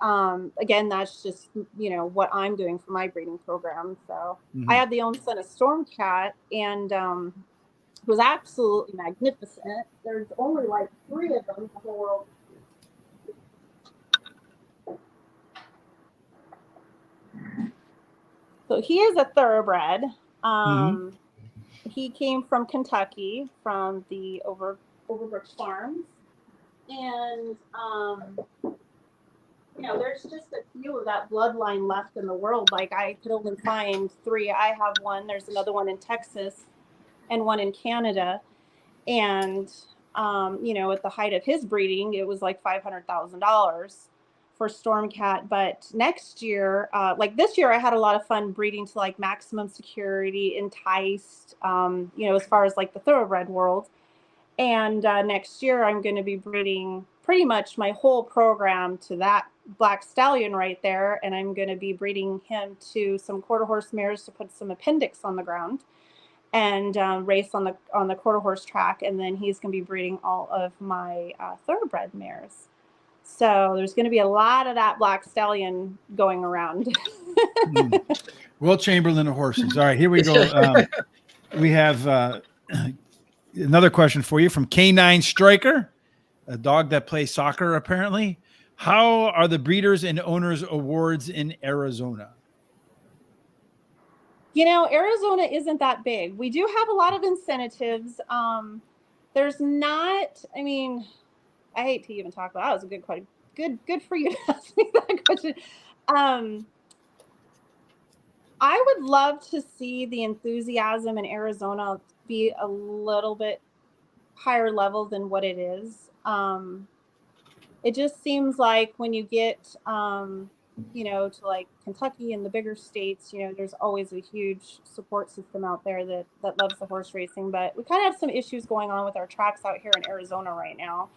again, that's just, you know, what I'm doing for my breeding program. So I had the own son of Stormcat, and it was absolutely magnificent. There's only like 3 of them in the whole world. So he is a thoroughbred. He came from Kentucky, from the Overbrook Farms. And, you know, there's just a few of that bloodline left in the world. Like, I could only find 3. I have one. There's another one in Texas and one in Canada. And, you know, at the height of his breeding, it was like $500,000 for Stormcat. But next year, like this year, I had a lot of fun breeding to like Maximum Security, Enticed, you know, as far as like the thoroughbred world. And next year, I'm going to be breeding pretty much my whole program to that black stallion right there. And I'm going to be breeding him to some quarter horse mares to put some appendix on the ground and race on the quarter horse track. And then he's going to be breeding all of my thoroughbred mares. So there's going to be a lot of that black stallion going around. Will Chamberlain of horses. All right, here we go. We have another question for you from K9 Striker, a dog that plays soccer, apparently. How are the breeders and owners awards in Arizona? You know, Arizona isn't that big. We do have a lot of incentives. There's not, I mean, I hate to even talk about that. Was a good question. Good for you to ask me that question. I would love to see the enthusiasm in Arizona be a little bit higher level than what it is. It just seems like when you get, to like Kentucky and the bigger states, there's always a huge support system out there that loves the horse racing. But we kind of have some issues going on with our tracks out here in Arizona right now.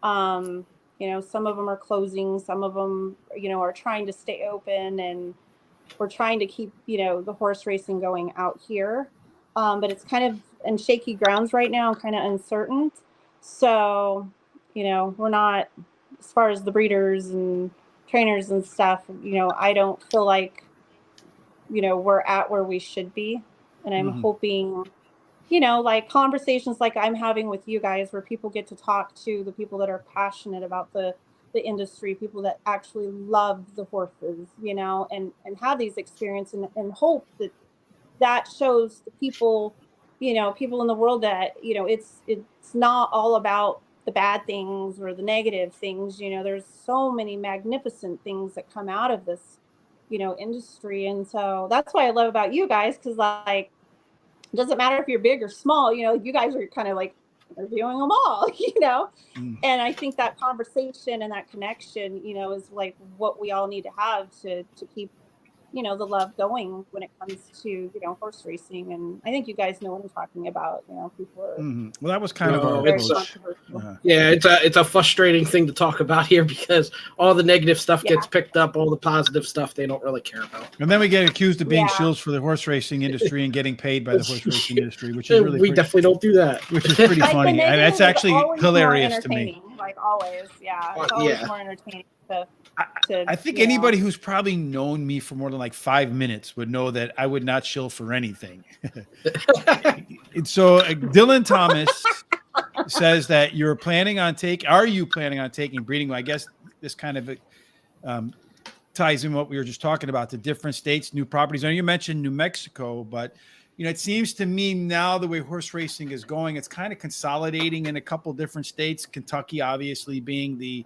Some of them are closing, some of them, are trying to stay open, and we're trying to keep, the horse racing going out here. But it's kind of in shaky grounds right now, kind of uncertain. So, we're not, as far as the breeders and trainers and stuff, I don't feel like, we're at where we should be. And I'm hoping, like conversations like I'm having with you guys, where people get to talk to the people that are passionate about the industry, people that actually love the horses, and have these experiences, and hope that shows the people, people in the world that, it's not all about the bad things or the negative things. There's so many magnificent things that come out of this, industry. And so that's what I love about you guys, because like, it doesn't matter if you're big or small, you guys are kind of like interviewing them all, and I think that conversation and that connection, is like what we all need to have to keep, the love going when it comes to, horse racing. And I think you guys know what I'm talking about. People are Well, that was kind of our it's approach. Yeah, it's a frustrating thing to talk about here, because all the negative stuff gets picked up, all the positive stuff they don't really care about. And then we get accused of being shills for the horse racing industry and getting paid by the horse racing industry, which is really definitely don't do that. Which is pretty funny. And that's actually hilarious to me. Like always, it's always more entertaining I think anybody who's probably known me for more than like 5 minutes would know that I would not shill for anything. So Dylan Thomas says that are you planning on taking breeding? Well, I guess this kind of ties in what we were just talking about, the different states, new properties. I know you mentioned New Mexico, but it seems to me now the way horse racing is going, it's kind of consolidating in a couple different states. Kentucky, obviously, being the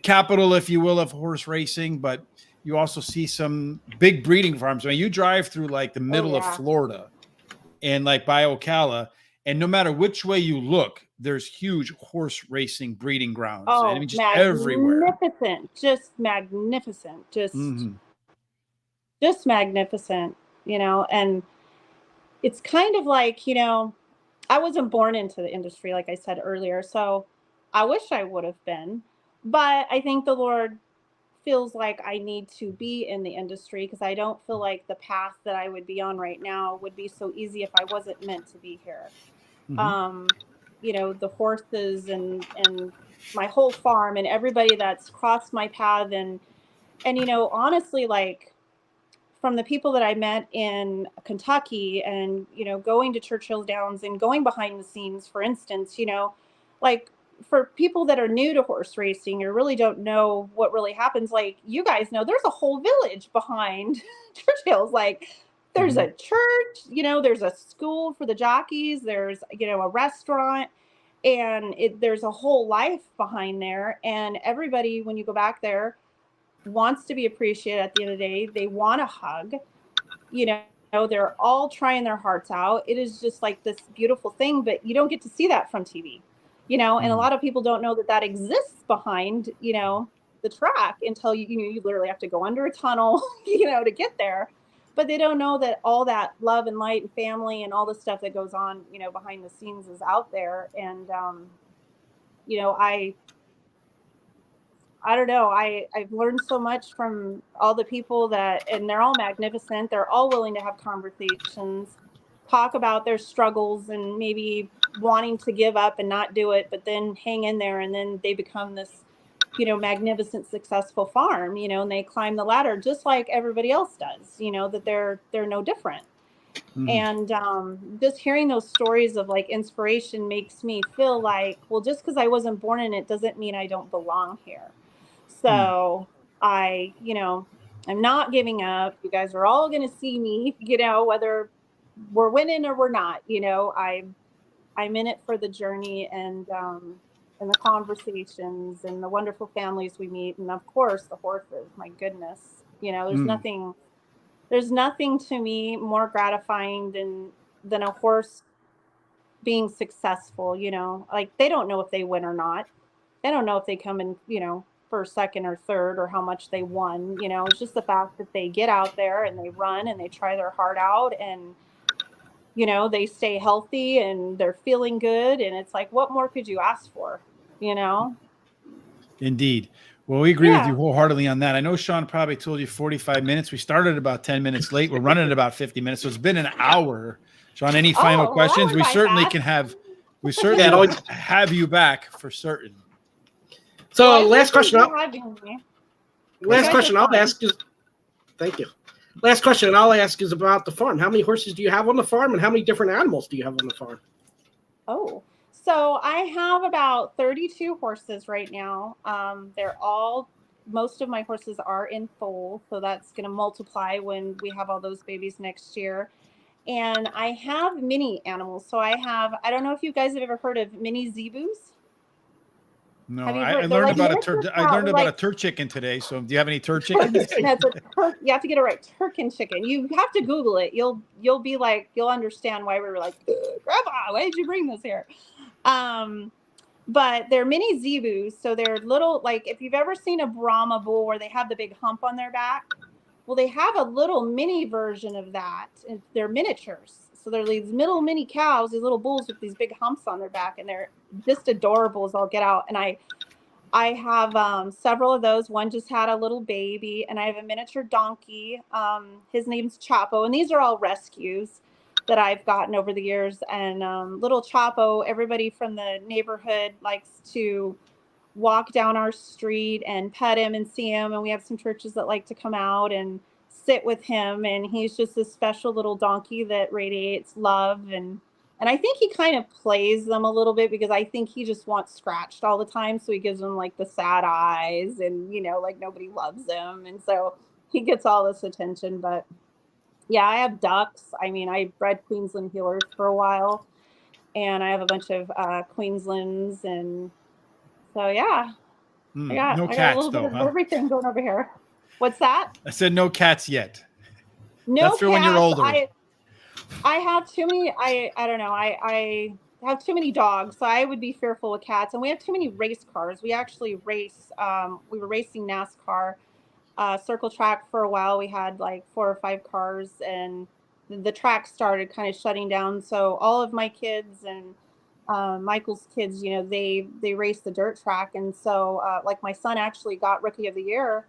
capital, if you will, of horse racing, but you also see some big breeding farms. I mean, you drive through like the middle of Florida and like by Ocala, and no matter which way you look, there's huge horse racing breeding grounds. I mean, just everywhere. Just magnificent. Just magnificent, and it's kind of like, I wasn't born into the industry, like I said earlier, so I wish I would have been. But I think the Lord feels like I need to be in the industry, because I don't feel like the path that I would be on right now would be so easy if I wasn't meant to be here. The horses and my whole farm and everybody that's crossed my path, and honestly, like from the people that I met in Kentucky and, going to Churchill Downs and going behind the scenes, for instance, like for people that are new to horse racing or really don't know what really happens, like you guys know, there's a whole village behind Churchill's. Like there's a church, there's a school for the jockeys, there's, a restaurant, and there's a whole life behind there. And everybody, when you go back there, wants to be appreciated at the end of the day. They want a hug, they're all trying their hearts out. It is just like this beautiful thing, but you don't get to see that from TV. And a lot of people don't know that exists behind, the track until you literally have to go under a tunnel, to get there. But they don't know that all that love and light and family and all the stuff that goes on, behind the scenes is out there. And, I don't know. I've learned so much from all the people and they're all magnificent. They're all willing to have conversations, talk about their struggles and maybe wanting to give up and not do it, but then hang in there. And then they become this, magnificent, successful farm, and they climb the ladder just like everybody else does, that they're no different. And just hearing those stories of like inspiration makes me feel like, well, just because I wasn't born in it doesn't mean I don't belong here. So I'm not giving up. You guys are all going to see me, whether we're winning or we're not, I'm in it for the journey and the conversations and the wonderful families we meet. And of course the horses, my goodness, there's nothing there's nothing to me more gratifying than a horse being successful, you know. Like, they don't know if they win or not. They don't know if they come in, you know, first, second, or third, or how much they won. You know, it's just the fact that they get out there and they run and they try their heart out, and, you know, they stay healthy and they're feeling good. And it's like, what more could you ask for, you know? Indeed. Well, we agree with Yeah. you wholeheartedly on that. I know Sean probably told you 45 minutes. We started about 10 minutes late. We're running at about 50 minutes. So it's been an hour. Sean, any final Well, that questions? went We by certainly fast. can have, we certainly Yeah, will have you back for certain. So Well, I last question. appreciate you having me. Last guys question are I'll fun. ask is, thank you. Last question I'll ask is about the farm. How many horses do you have on the farm, and how many different animals do you have on the farm? Oh, so I have about 32 horses right now. They're all, most of my horses are in foal, so that's going to multiply when we have all those babies next year. And I have mini animals. So I don't know if you guys have ever heard of mini zebus. No, Have you I heard? They're learned like about miniature I learned cows, about a like turd chicken today. So do you have any turd chickens? That's you have to get it right. Turkin chicken. You have to Google it. You'll be like, you'll understand why we were like, Grandma, why did you bring this here? But they're mini zebus. So they're little, like if you've ever seen a Brahma bull where they have the big hump on their back, well, they have a little mini version of that. They're miniatures. So they're these little mini cows, these little bulls with these big humps on their back, and they're just adorable as all get out. And I have several of those. One just had a little baby, and I have a miniature donkey. His name's Chapo, and these are all rescues that I've gotten over the years. And little Chapo, everybody from the neighborhood likes to walk down our street and pet him and see him. And we have some churches that like to come out and sit with him. And he's just this special little donkey that radiates love. And I think he kind of plays them a little bit because I think he just wants scratched all the time. So he gives them like the sad eyes and, you know, like nobody loves him. And so he gets all this attention. But yeah, I have ducks. I mean, I bred Queensland heelers for a while, and I have a bunch of Queenslands. And so, yeah, No I got a cats little bit though, of huh? everything going over here. What's that? I said no cats yet. No That's for cats. when you're older. I have too many. I don't know. I have too many dogs, so I would be fearful with cats. And we have too many race cars. We actually race. We were racing NASCAR circle track for a while. We had like 4 or 5 cars, and the track started kind of shutting down. So all of my kids and Michael's kids, you know, they race the dirt track. And so like my son actually got Rookie of the Year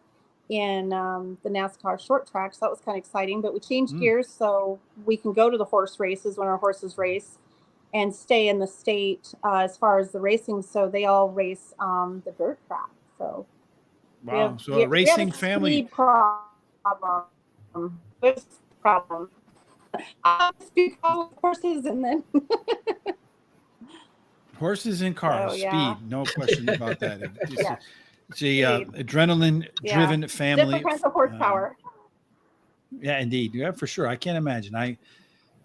in the NASCAR short track. So that was kind of exciting. But we changed gears so we can go to the horse races when our horses race and stay in the state as far as the racing. So they all race the dirt track. So Wow. So a racing family. Problem. There's a problem. I'll speak all horses and then Horses and cars, So, yeah. speed, no question about that. Yeah. It's a adrenaline-driven family. different kinds of horsepower. Yeah, indeed. Yeah, for sure. I can't imagine.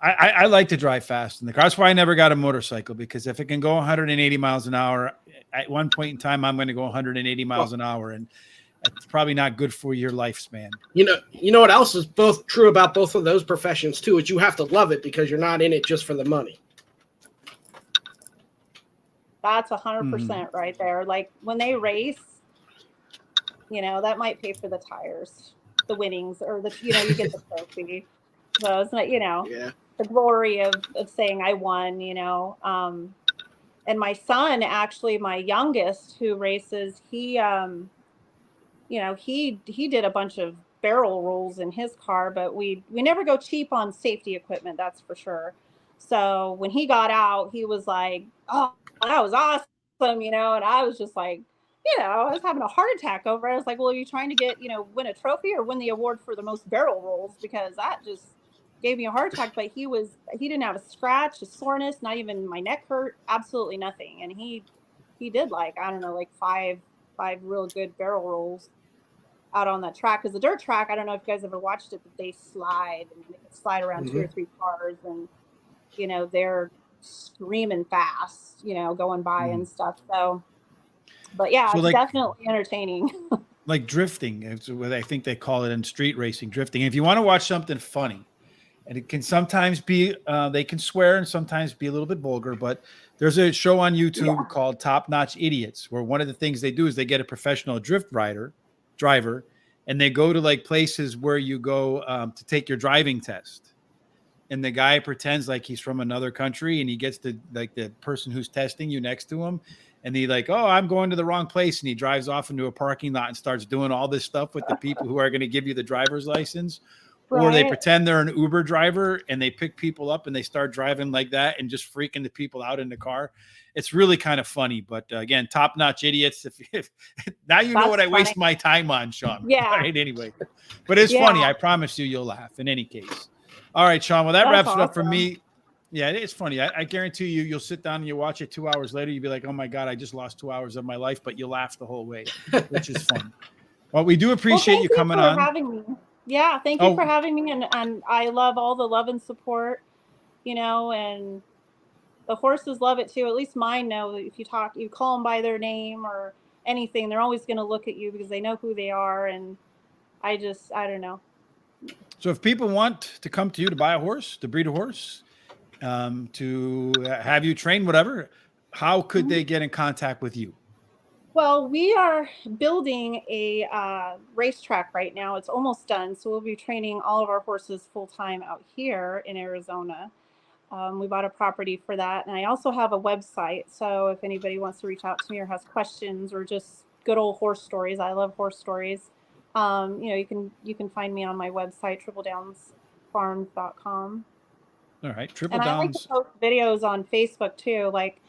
I like to drive fast in the car. That's why I never got a motorcycle, because if it can go 180 miles an hour, at one point in time, I'm going to go 180 miles an hour, and it's probably not good for your lifespan. You know what else is both true about both of those professions too, is you have to love it because you're not in it just for the money. That's 100% right there. Like when they race, you know, that might pay for the tires, the winnings, or the, you know, you get the trophy. So it's not, you know, the glory of saying I won, you know. And my son, actually, my youngest who races, he, you know, he did a bunch of barrel rolls in his car, but we never go cheap on safety equipment, that's for sure. So when he got out, he was like, oh, that was awesome, you know. And I was just like, you know, I was having a heart attack over it. I was like, well, are you trying to get, you know, win a trophy or win the award for the most barrel rolls? Because that just gave me a heart attack. But he didn't have a scratch, a soreness, not even my neck hurt, absolutely nothing. And he did like, I don't know, like five real good barrel rolls out on that track. Because the dirt track, I don't know if you guys ever watched it, but they slide and they slide around 2 or 3 cars, and you know, they're screaming fast, you know, going by and stuff. So, but yeah, so it's definitely entertaining. like drifting. It's what I think they call it in street racing, drifting. And if you want to watch something funny, and it can sometimes be, they can swear and sometimes be a little bit vulgar, but there's a show on YouTube called Top Notch Idiots, where one of the things they do is they get a professional driver, and they go to like places where you go to take your driving test. And the guy pretends like he's from another country, and he gets the person who's testing you next to him. And he like, oh, I'm going to the wrong place. And he drives off into a parking lot and starts doing all this stuff with the people who are going to give you the driver's license. Right. Or they pretend they're an Uber driver and they pick people up and they start driving like that and just freaking the people out in the car. It's really kind of funny. But again, Top Notch Idiots. If now you know what I waste my time on, Sean. Yeah. All right, anyway. But it's funny. I promise you'll laugh in any case. All right, Sean. Well, that wraps it up for me. Yeah, it's funny. I guarantee you'll sit down and you watch it 2 hours later. You'll be like, oh, my God, I just lost 2 hours of my life. But you'll laugh the whole way, which is fun. Well, we do appreciate you coming on. Having me. Yeah, thank you for having me. And I love all the love and support, and the horses love it too. At least mine know that if you call them by their name or anything, they're always going to look at you because they know who they are. And I don't know. So if people want to come to you to buy a horse, to breed a horse, to have you train, whatever, how could they get in contact with you? Well, we are building a racetrack right now. It's almost done. So we'll be training all of our horses full time out here in Arizona. We bought a property for that. And I also have a website. So if anybody wants to reach out to me or has questions or just good old horse stories, I love horse stories. You can find me on my website, tripledownsfarms.com. All right. Triple and Downs. I like to post videos on Facebook too. Like,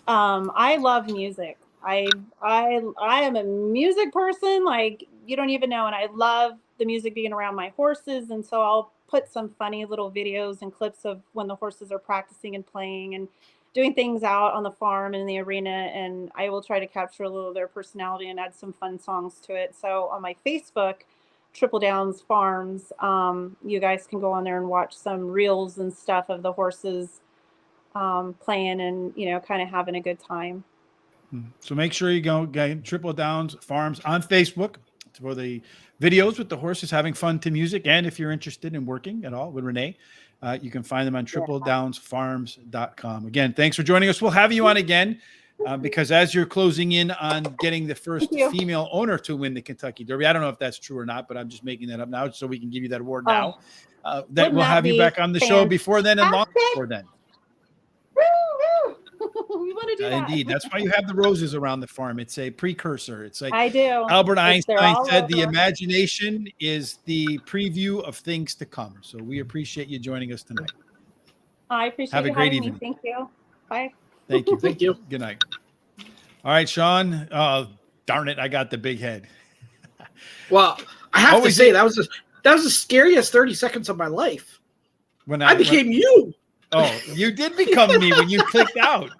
I love music. I am a music person, like you don't even know. And I love the music being around my horses. And so I'll put some funny little videos and clips of when the horses are practicing and playing and doing things out on the farm and in the arena. And I will try to capture a little of their personality and add some fun songs to it. So on my Facebook, Triple Downs Farms, you guys can go on there and watch some reels and stuff of the horses playing and, kind of having a good time. So make sure you go get Triple Downs Farms on Facebook for the videos with the horses having fun to music. And if you're interested in working at all with Renee, you can find them on tripledownsfarms.com. Again, thanks for joining us. We'll have you on again because as you're closing in on getting the first female owner to win the Kentucky Derby, I don't know if that's true or not, but I'm just making that up now so we can give you that award now. That we'll have you back on the show before then and long before then. We want to do that. Indeed. That's why you have the roses around the farm. It's a precursor. It's like I do. Albert Einstein said, the imagination is the preview of things to come. So we appreciate you joining us tonight. I appreciate Have a great evening. Me. Thank you. Bye. Thank you. Thank you. Good night. All right, Sean. Darn it. I got the big head. Well, I have to say that was the scariest 30 seconds of my life. When I became you. Oh, you did become me when you clicked out.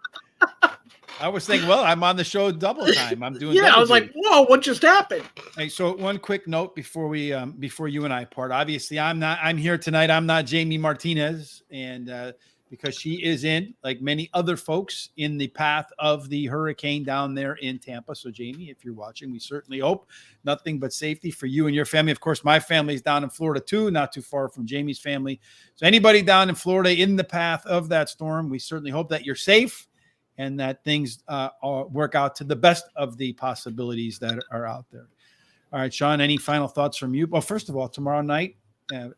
I was thinking, well, I'm on the show double time. I'm doing. Yeah, I was like, whoa, what just happened? Hey, so one quick note before you and I part. Obviously, I'm here tonight. I'm not Jamie Martinez, and because she is in, like many other folks, in the path of the hurricane down there in Tampa. So, Jamie, if you're watching, we certainly hope nothing but safety for you and your family. Of course, my family is down in Florida too, not too far from Jamie's family. So anybody down in Florida in the path of that storm, we certainly hope that you're safe and that things work out to the best of the possibilities that are out there. All right, Sean, any final thoughts from you? Well, first of all, tomorrow night,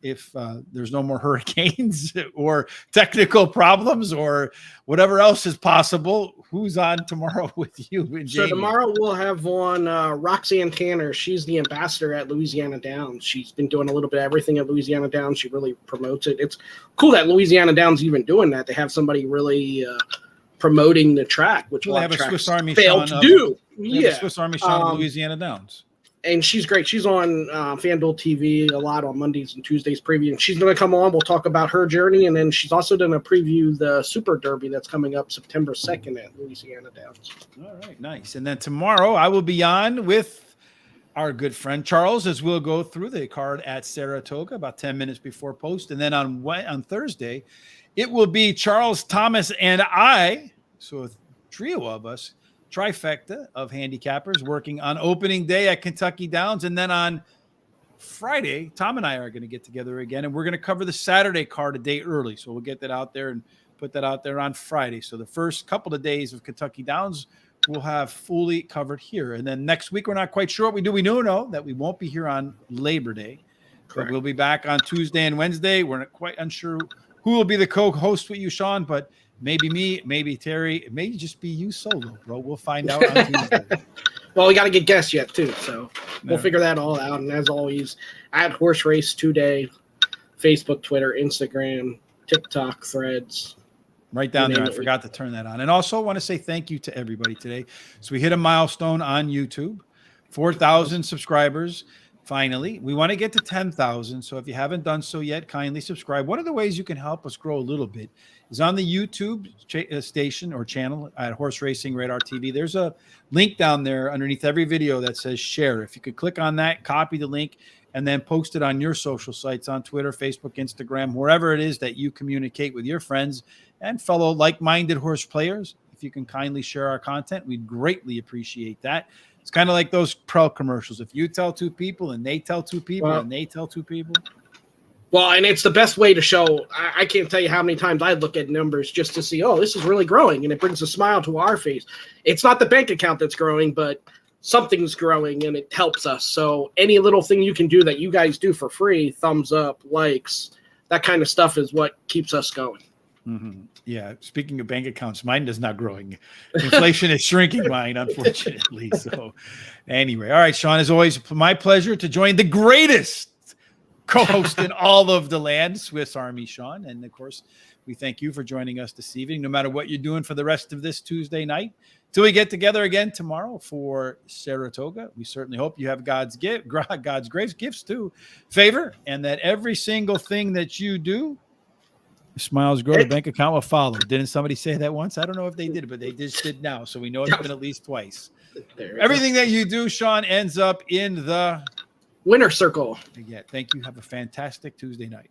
if there's no more hurricanes or technical problems or whatever else is possible, who's on tomorrow with you and Jamie? So tomorrow we'll have on Roxanne Tanner. She's the ambassador at Louisiana Downs. She's been doing a little bit of everything at Louisiana Downs. She really promotes it. It's cool that Louisiana Downs even doing that. They have somebody really promoting the track, which they have a Swiss Army failed to do. Yeah, Swiss Army Sean of Louisiana Downs. And she's great. She's on FanDuel TV a lot on Mondays and Tuesdays previewing. She's going to come on. We'll talk about her journey. And then she's also going to preview the Super Derby that's coming up September 2nd at Louisiana Downs. All right, nice. And then tomorrow I will be on with our good friend Charles as we'll go through the card at Saratoga about 10 minutes before post. And then on Thursday, it will be Charles, Thomas, and I. So a trio of us trifecta of handicappers working on opening day at Kentucky Downs. And then on Friday, Tom and I are going to get together again, and we're going to cover the Saturday card a day early. So we'll get that out there and put that out there on Friday. So the first couple of days of Kentucky Downs we'll have fully covered here. And then next week, we're not quite sure what we do. We do know that we won't be here on Labor Day. But we'll be back on Tuesday and Wednesday. We're not quite unsure who will be the co-host with you, Sean, but maybe me, maybe Terry. It may just be you solo, bro. We'll find out on Tuesday. Well, we got to get guests yet, too, so we'll figure that all out. And as always, at Horse Race Today, Facebook, Twitter, Instagram, TikTok, Threads. Right down there. I forgot to turn that on. And also want to say thank you to everybody today. So we hit a milestone on YouTube, 4,000 subscribers. Finally, we want to get to 10,000. So if you haven't done so yet, kindly subscribe. One of the ways you can help us grow a little bit is on the YouTube station or channel at Horse Racing Radar TV. There's a link down there underneath every video that says share. If you could click on that, copy the link, and then post it on your social sites on Twitter, Facebook, Instagram, wherever it is that you communicate with your friends and fellow like-minded horse players. If you can kindly share our content, we'd greatly appreciate that. It's kind of like those pro commercials. If you tell two people and they tell two people and they tell two people. Well, and it's the best way to show. I can't tell you how many times I look at numbers just to see, oh, this is really growing. And it brings a smile to our face. It's not the bank account that's growing, but something's growing and it helps us. So any little thing you can do that you guys do for free, thumbs up, likes, that kind of stuff is what keeps us going. Mm-hmm. Yeah. Speaking of bank accounts, mine is not growing. Inflation is shrinking mine, unfortunately. So anyway, all right, Sean, as always, my pleasure to join the greatest co-host in all of the land, Swiss Army Sean. And of course, we thank you for joining us this evening, no matter what you're doing for the rest of this Tuesday night. Till we get together again tomorrow for Saratoga, we certainly hope you have God's grace, gifts too, favor, and that every single thing that you do, smiles grow, the bank account will follow. Didn't somebody say that once? I don't know if they did, but they just did now. So we know it's been at least twice. Everything that you do, Sean, ends up in the winner circle. Yeah. Thank you. Have a fantastic Tuesday night.